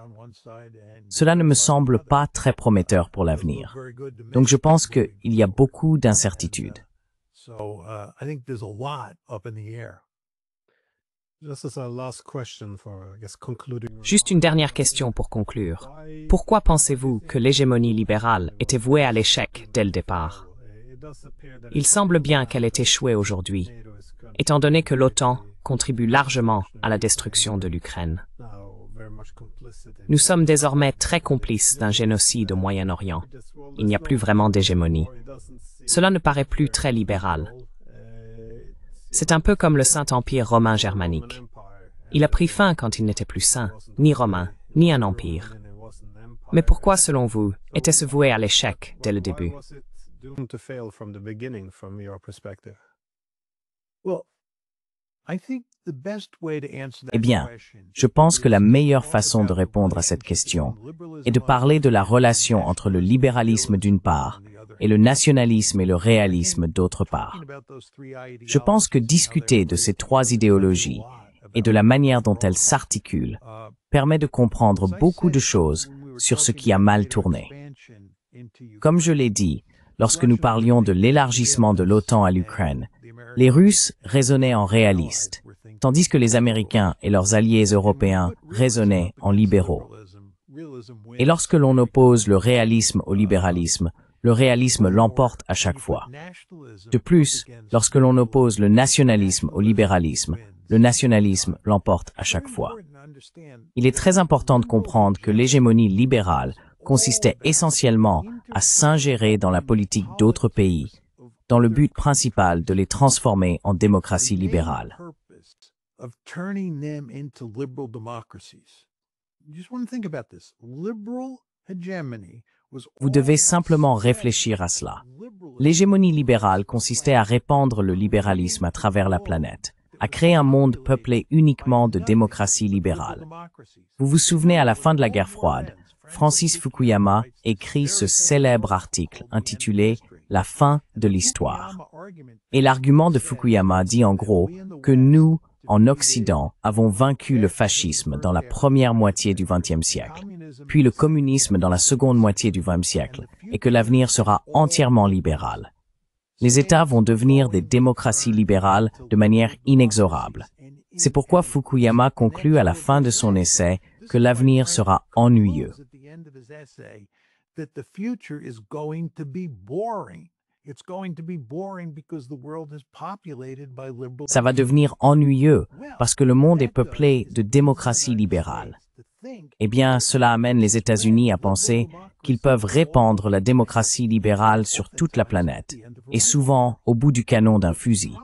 Cela ne me semble pas très prometteur pour l'avenir. Donc je pense qu'il y a beaucoup d'incertitudes. Juste une dernière question pour conclure. Pourquoi pensez-vous que l'hégémonie libérale était vouée à l'échec dès le départ? Il semble bien qu'elle ait échoué aujourd'hui, étant donné que l'OTAN contribue largement à la destruction de l'Ukraine. Nous sommes désormais très complices d'un génocide au Moyen-Orient. Il n'y a plus vraiment d'hégémonie. Cela ne paraît plus très libéral. C'est un peu comme le Saint-Empire romain germanique. Il a pris fin quand il n'était plus saint, ni romain, ni un empire. Mais pourquoi, selon vous, était-ce voué à l'échec dès le début? Eh bien, je pense que la meilleure façon de répondre à cette question est de parler de la relation entre le libéralisme d'une part et le nationalisme et le réalisme d'autre part. Je pense que discuter de ces trois idéologies et de la manière dont elles s'articulent permet de comprendre beaucoup de choses sur ce qui a mal tourné. Comme je l'ai dit, lorsque nous parlions de l'élargissement de l'OTAN à l'Ukraine, les Russes raisonnaient en réalistes, tandis que les Américains et leurs alliés européens raisonnaient en libéraux. Et lorsque l'on oppose le réalisme au libéralisme, le réalisme l'emporte à chaque fois. De plus, lorsque l'on oppose le nationalisme au libéralisme, le nationalisme l'emporte à chaque fois. Il est très important de comprendre que l'hégémonie libérale consistait essentiellement à s'ingérer dans la politique d'autres pays, dans le but principal de les transformer en démocratie libérale. Vous devez simplement réfléchir à cela. L'hégémonie libérale consistait à répandre le libéralisme à travers la planète, à créer un monde peuplé uniquement de démocratie libérale. Vous vous souvenez, à la fin de la guerre froide, Francis Fukuyama écrit ce célèbre article intitulé « La fin de l'histoire ». Et l'argument de Fukuyama dit en gros que nous, en Occident, avons vaincu le fascisme dans la première moitié du XXe siècle, puis le communisme dans la seconde moitié du XXe siècle, et que l'avenir sera entièrement libéral. Les États vont devenir des démocraties libérales de manière inexorable. C'est pourquoi Fukuyama conclut à la fin de son essai que l'avenir sera ennuyeux. Ça va devenir ennuyeux parce que le monde est peuplé de démocratie libérale. Eh bien, cela amène les États-Unis à penser qu'ils peuvent répandre la démocratie libérale sur toute la planète, et souvent au bout du canon d'un fusil.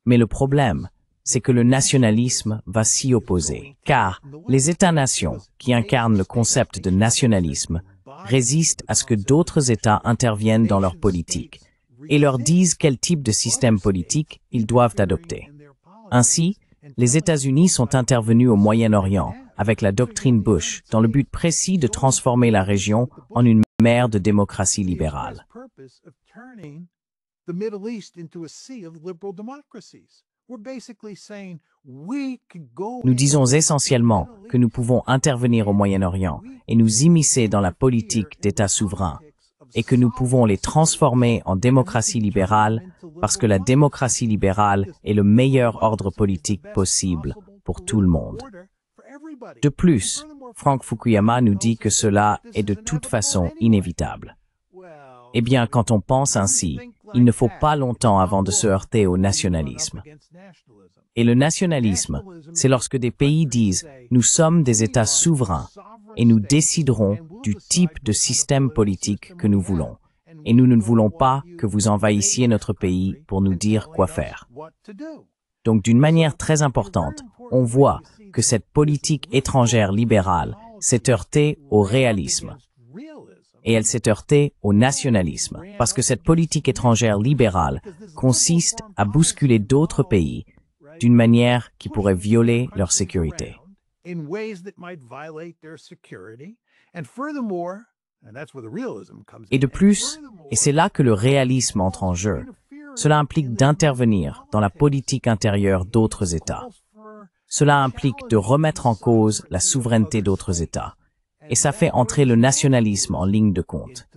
Mais le problème, c'est que le nationalisme va s'y opposer, car les États-nations, qui incarnent le concept de nationalisme, résistent à ce que d'autres États interviennent dans leur politique et leur disent quel type de système politique ils doivent adopter. Ainsi, les États-Unis sont intervenus au Moyen-Orient avec la doctrine Bush dans le but précis de transformer la région en une mer de démocratie libérale. Nous disons essentiellement que nous pouvons intervenir au Moyen-Orient et nous immiscer dans la politique d'États souverains, et que nous pouvons les transformer en démocratie libérale parce que la démocratie libérale est le meilleur ordre politique possible pour tout le monde. De plus, Frank Fukuyama nous dit que cela est de toute façon inévitable. Eh bien, quand on pense ainsi, il ne faut pas longtemps avant de se heurter au nationalisme. Et le nationalisme, c'est lorsque des pays disent « nous sommes des États souverains et nous déciderons du type de système politique que nous voulons. Et nous ne voulons pas que vous envahissiez notre pays pour nous dire quoi faire. » Donc, d'une manière très importante, on voit que cette politique étrangère libérale s'est heurtée au réalisme. Et elle s'est heurtée au nationalisme, parce que cette politique étrangère libérale consiste à bousculer d'autres pays d'une manière qui pourrait violer leur sécurité. Et de plus, et c'est là que le réalisme entre en jeu, cela implique d'intervenir dans la politique intérieure d'autres États. Cela implique de remettre en cause la souveraineté d'autres États. Et ça fait entrer le nationalisme en ligne de compte.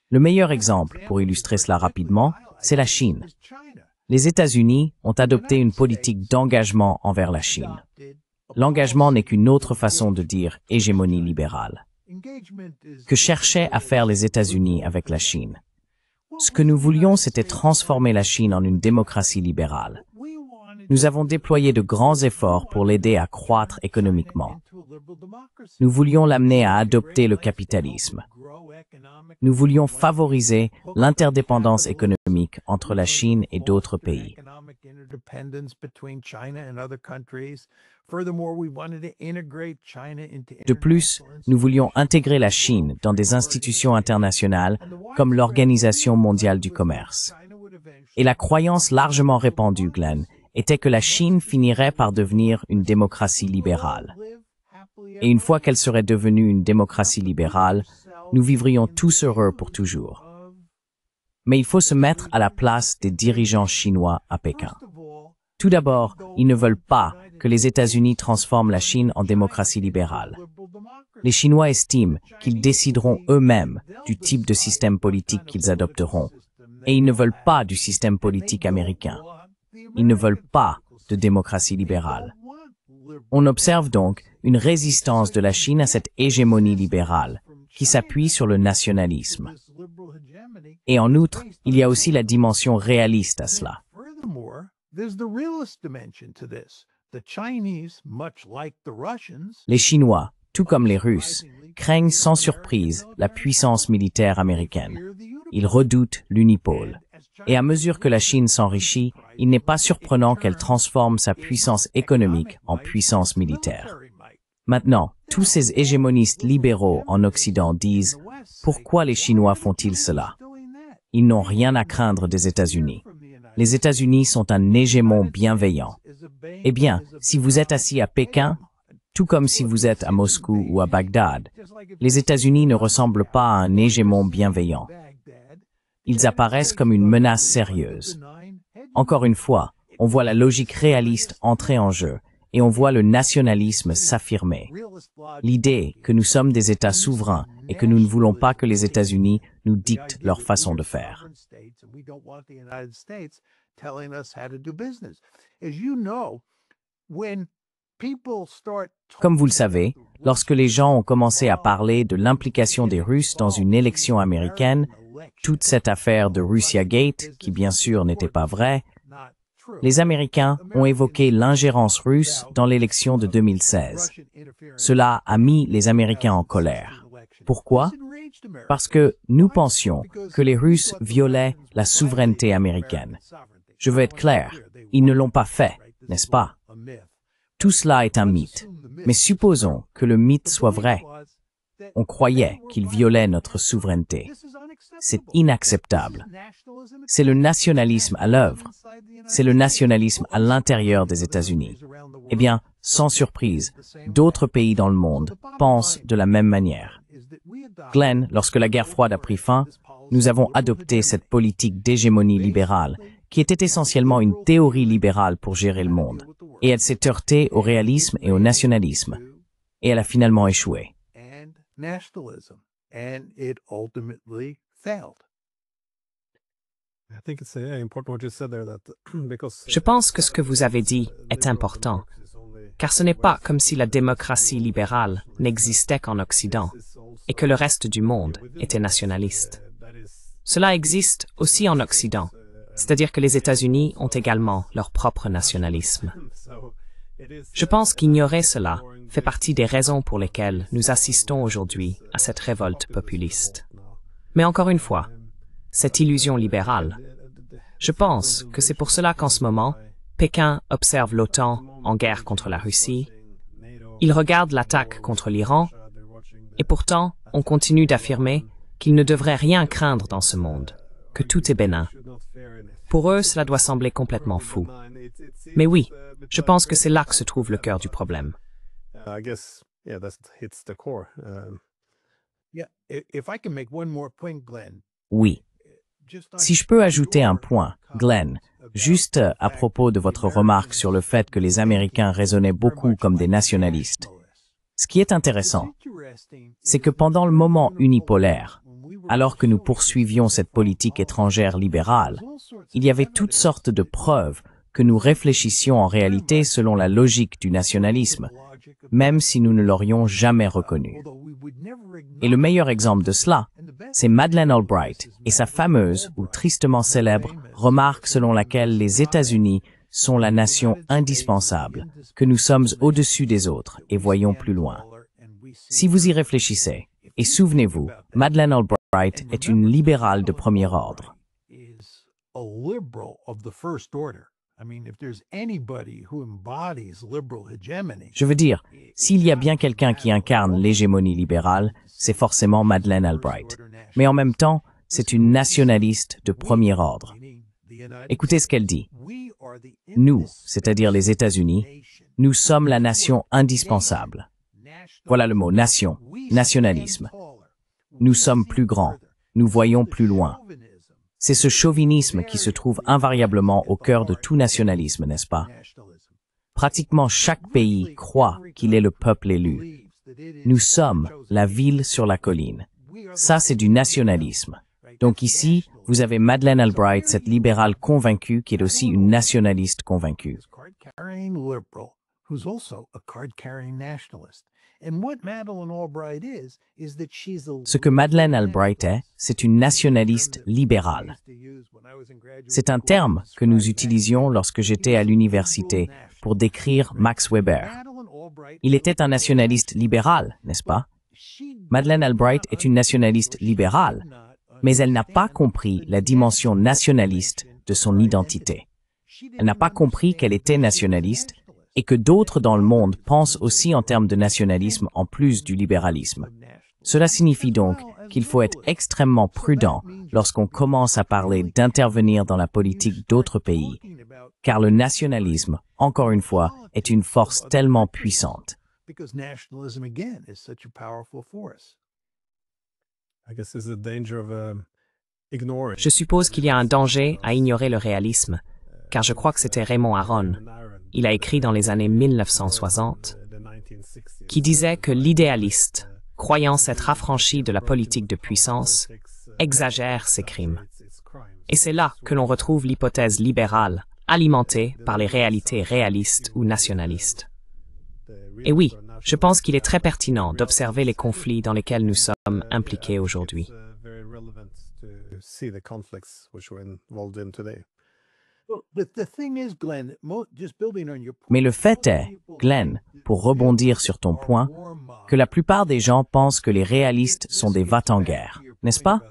Le meilleur exemple, pour illustrer cela rapidement, c'est la Chine. Les États-Unis ont adopté une politique d'engagement envers la Chine. L'engagement n'est qu'une autre façon de dire hégémonie libérale. Que cherchaient à faire les États-Unis avec la Chine? Ce que nous voulions, c'était transformer la Chine en une démocratie libérale. Nous avons déployé de grands efforts pour l'aider à croître économiquement. Nous voulions l'amener à adopter le capitalisme. Nous voulions favoriser l'interdépendance économique entre la Chine et d'autres pays. De plus, nous voulions intégrer la Chine dans des institutions internationales comme l'Organisation mondiale du commerce. Et la croyance largement répandue, Glenn, était que la Chine finirait par devenir une démocratie libérale. Et une fois qu'elle serait devenue une démocratie libérale, nous vivrions tous heureux pour toujours. Mais il faut se mettre à la place des dirigeants chinois à Pékin. Tout d'abord, ils ne veulent pas que les États-Unis transforment la Chine en démocratie libérale. Les Chinois estiment qu'ils décideront eux-mêmes du type de système politique qu'ils adopteront, et ils ne veulent pas du système politique américain. Ils ne veulent pas de démocratie libérale. On observe donc une résistance de la Chine à cette hégémonie libérale qui s'appuie sur le nationalisme. Et en outre, il y a aussi la dimension réaliste à cela. Les Chinois, tout comme les Russes, craignent sans surprise la puissance militaire américaine. Ils redoutent l'unipôle. Et à mesure que la Chine s'enrichit, il n'est pas surprenant qu'elle transforme sa puissance économique en puissance militaire. Maintenant, tous ces hégémonistes libéraux en Occident disent « Pourquoi les Chinois font-ils cela ?» Ils n'ont rien à craindre des États-Unis. Les États-Unis sont un hégémon bienveillant. Eh bien, si vous êtes assis à Pékin, tout comme si vous êtes à Moscou ou à Bagdad, les États-Unis ne ressemblent pas à un hégémon bienveillant. Ils apparaissent comme une menace sérieuse. Encore une fois, on voit la logique réaliste entrer en jeu et on voit le nationalisme s'affirmer. L'idée que nous sommes des États souverains et que nous ne voulons pas que les États-Unis nous dictent leur façon de faire. Comme vous le savez, lorsque les gens ont commencé à parler de l'implication des Russes dans une élection américaine, toute cette affaire de Russiagate, qui bien sûr n'était pas vraie, les Américains ont évoqué l'ingérence russe dans l'élection de 2016. Cela a mis les Américains en colère. Pourquoi? Parce que nous pensions que les Russes violaient la souveraineté américaine. Je veux être clair, ils ne l'ont pas fait, n'est-ce pas? Tout cela est un mythe. Mais supposons que le mythe soit vrai. On croyait qu'ils violaient notre souveraineté. C'est inacceptable. C'est le nationalisme à l'œuvre. C'est le nationalisme à l'intérieur des États-Unis. Eh bien, sans surprise, d'autres pays dans le monde pensent de la même manière. Glenn, lorsque la guerre froide a pris fin, nous avons adopté cette politique d'hégémonie libérale, qui était essentiellement une théorie libérale pour gérer le monde. Et elle s'est heurtée au réalisme et au nationalisme. Et elle a finalement échoué. Je pense que ce que vous avez dit est important, car ce n'est pas comme si la démocratie libérale n'existait qu'en Occident et que le reste du monde était nationaliste. Cela existe aussi en Occident, c'est-à-dire que les États-Unis ont également leur propre nationalisme. Je pense qu'ignorer cela fait partie des raisons pour lesquelles nous assistons aujourd'hui à cette révolte populiste. Mais encore une fois, cette illusion libérale, je pense que c'est pour cela qu'en ce moment, Pékin observe l'OTAN en guerre contre la Russie, il regarde l'attaque contre l'Iran, et pourtant, on continue d'affirmer qu'il ne devrait rien craindre dans ce monde, que tout est bénin. Pour eux, cela doit sembler complètement fou. Mais oui, je pense que c'est là que se trouve le cœur du problème. Oui. Si je peux ajouter un point, Glenn, juste à propos de votre remarque sur le fait que les Américains raisonnaient beaucoup comme des nationalistes. Ce qui est intéressant, c'est que pendant le moment unipolaire, alors que nous poursuivions cette politique étrangère libérale, il y avait toutes sortes de preuves que nous réfléchissions en réalité selon la logique du nationalisme, même si nous ne l'aurions jamais reconnu. Et le meilleur exemple de cela, c'est Madeleine Albright et sa fameuse ou tristement célèbre remarque selon laquelle les États-Unis sont la nation indispensable, que nous sommes au-dessus des autres et voyons plus loin. Si vous y réfléchissez, et souvenez-vous, Madeleine Albright est une libérale de premier ordre. Je veux dire, s'il y a bien quelqu'un qui incarne l'hégémonie libérale, c'est forcément Madeleine Albright. Mais en même temps, c'est une nationaliste de premier ordre. Écoutez ce qu'elle dit. Nous, c'est-à-dire les États-Unis, nous sommes la nation indispensable. Voilà le mot nation, nationalisme. Nous sommes plus grands, nous voyons plus loin. C'est ce chauvinisme qui se trouve invariablement au cœur de tout nationalisme, n'est-ce pas? Pratiquement chaque pays croit qu'il est le peuple élu. Nous sommes la ville sur la colline. Ça, c'est du nationalisme. Donc ici, vous avez Madeleine Albright, cette libérale convaincue qui est aussi une nationaliste convaincue. Ce que Madeleine Albright est, c'est une nationaliste libérale. C'est un terme que nous utilisions lorsque j'étais à l'université pour décrire Max Weber. Il était un nationaliste libéral, n'est-ce pas? Madeleine Albright est une nationaliste libérale, mais elle n'a pas compris la dimension nationaliste de son identité. Elle n'a pas compris qu'elle était nationaliste et que d'autres dans le monde pensent aussi en termes de nationalisme en plus du libéralisme. Cela signifie donc qu'il faut être extrêmement prudent lorsqu'on commence à parler d'intervenir dans la politique d'autres pays, car le nationalisme, encore une fois, est une force tellement puissante. Je suppose qu'il y a un danger à ignorer le réalisme, car je crois que c'était Raymond Aron. Il a écrit dans les années 1960, qui disait que l'idéaliste, croyant s'être affranchi de la politique de puissance, exagère ses crimes. Et c'est là que l'on retrouve l'hypothèse libérale, alimentée par les réalités réalistes ou nationalistes. Et oui, je pense qu'il est très pertinent d'observer les conflits dans lesquels nous sommes impliqués aujourd'hui. Mais le fait est, Glenn, pour rebondir sur ton point, que la plupart des gens pensent que les réalistes sont des va-t-en-guerre, n'est-ce pas?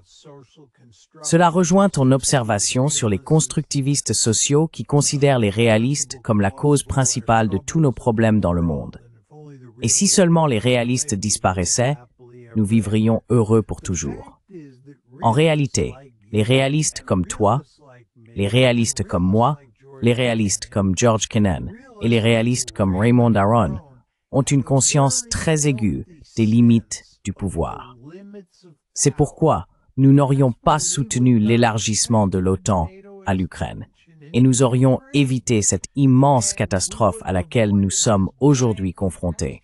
Cela rejoint ton observation sur les constructivistes sociaux qui considèrent les réalistes comme la cause principale de tous nos problèmes dans le monde. Et si seulement les réalistes disparaissaient, nous vivrions heureux pour toujours. En réalité, les réalistes comme toi, les réalistes comme moi, les réalistes comme George Kennan et les réalistes comme Raymond Aron ont une conscience très aiguë des limites du pouvoir. C'est pourquoi nous n'aurions pas soutenu l'élargissement de l'OTAN à l'Ukraine et nous aurions évité cette immense catastrophe à laquelle nous sommes aujourd'hui confrontés.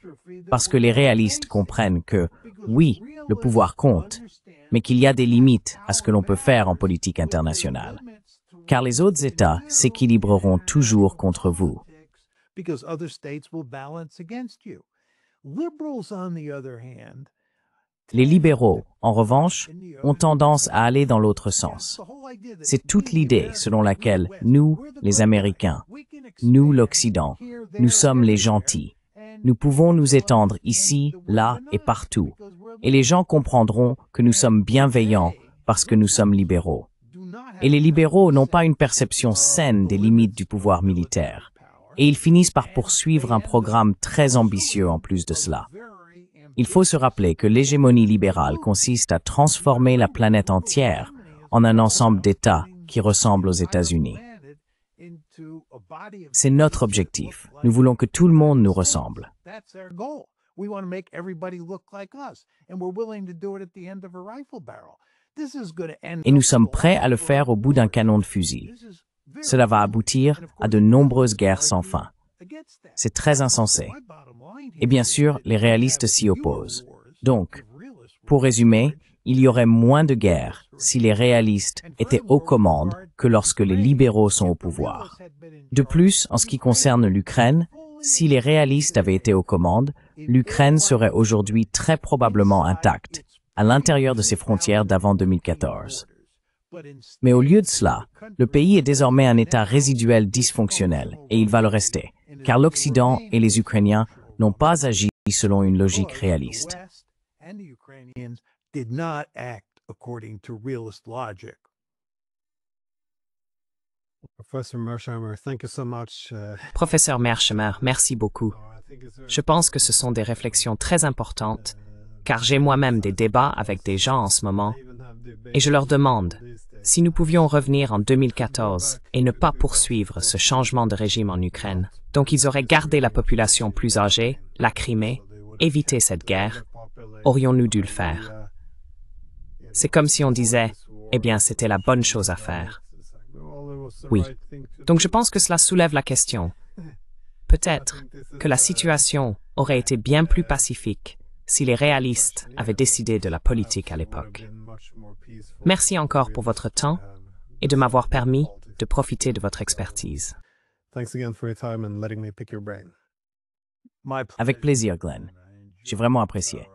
Parce que les réalistes comprennent que, oui, le pouvoir compte, mais qu'il y a des limites à ce que l'on peut faire en politique internationale. Car les autres États s'équilibreront toujours contre vous. Les libéraux, en revanche, ont tendance à aller dans l'autre sens. C'est toute l'idée selon laquelle nous, les Américains, nous, l'Occident, nous sommes les gentils. Nous pouvons nous étendre ici, là et partout. Et les gens comprendront que nous sommes bienveillants parce que nous sommes libéraux. Et les libéraux n'ont pas une perception saine des limites du pouvoir militaire. Et ils finissent par poursuivre un programme très ambitieux en plus de cela. Il faut se rappeler que l'hégémonie libérale consiste à transformer la planète entière en un ensemble d'États qui ressemblent aux États-Unis. C'est notre objectif. Nous voulons que tout le monde nous ressemble. Et nous sommes prêts à le faire au bout d'un canon de fusil. Cela va aboutir à de nombreuses guerres sans fin. C'est très insensé. Et bien sûr, les réalistes s'y opposent. Donc, pour résumer, il y aurait moins de guerres si les réalistes étaient aux commandes que lorsque les libéraux sont au pouvoir. De plus, en ce qui concerne l'Ukraine, si les réalistes avaient été aux commandes, l'Ukraine serait aujourd'hui très probablement intacte, à l'intérieur de ses frontières d'avant 2014. Mais au lieu de cela, le pays est désormais un État résiduel dysfonctionnel, et il va le rester, car l'Occident et les Ukrainiens n'ont pas agi selon une logique réaliste. Professeur Mearsheimer, merci beaucoup. Je pense que ce sont des réflexions très importantes, car j'ai moi-même des débats avec des gens en ce moment, et je leur demande si nous pouvions revenir en 2014 et ne pas poursuivre ce changement de régime en Ukraine. Donc ils auraient gardé la population plus âgée, la Crimée, évité cette guerre. Aurions-nous dû le faire? C'est comme si on disait, eh bien, c'était la bonne chose à faire. Oui. Donc je pense que cela soulève la question. Peut-être que la situation aurait été bien plus pacifique si les réalistes avaient décidé de la politique à l'époque. Merci encore pour votre temps et de m'avoir permis de profiter de votre expertise. Avec plaisir, Glenn. J'ai vraiment apprécié.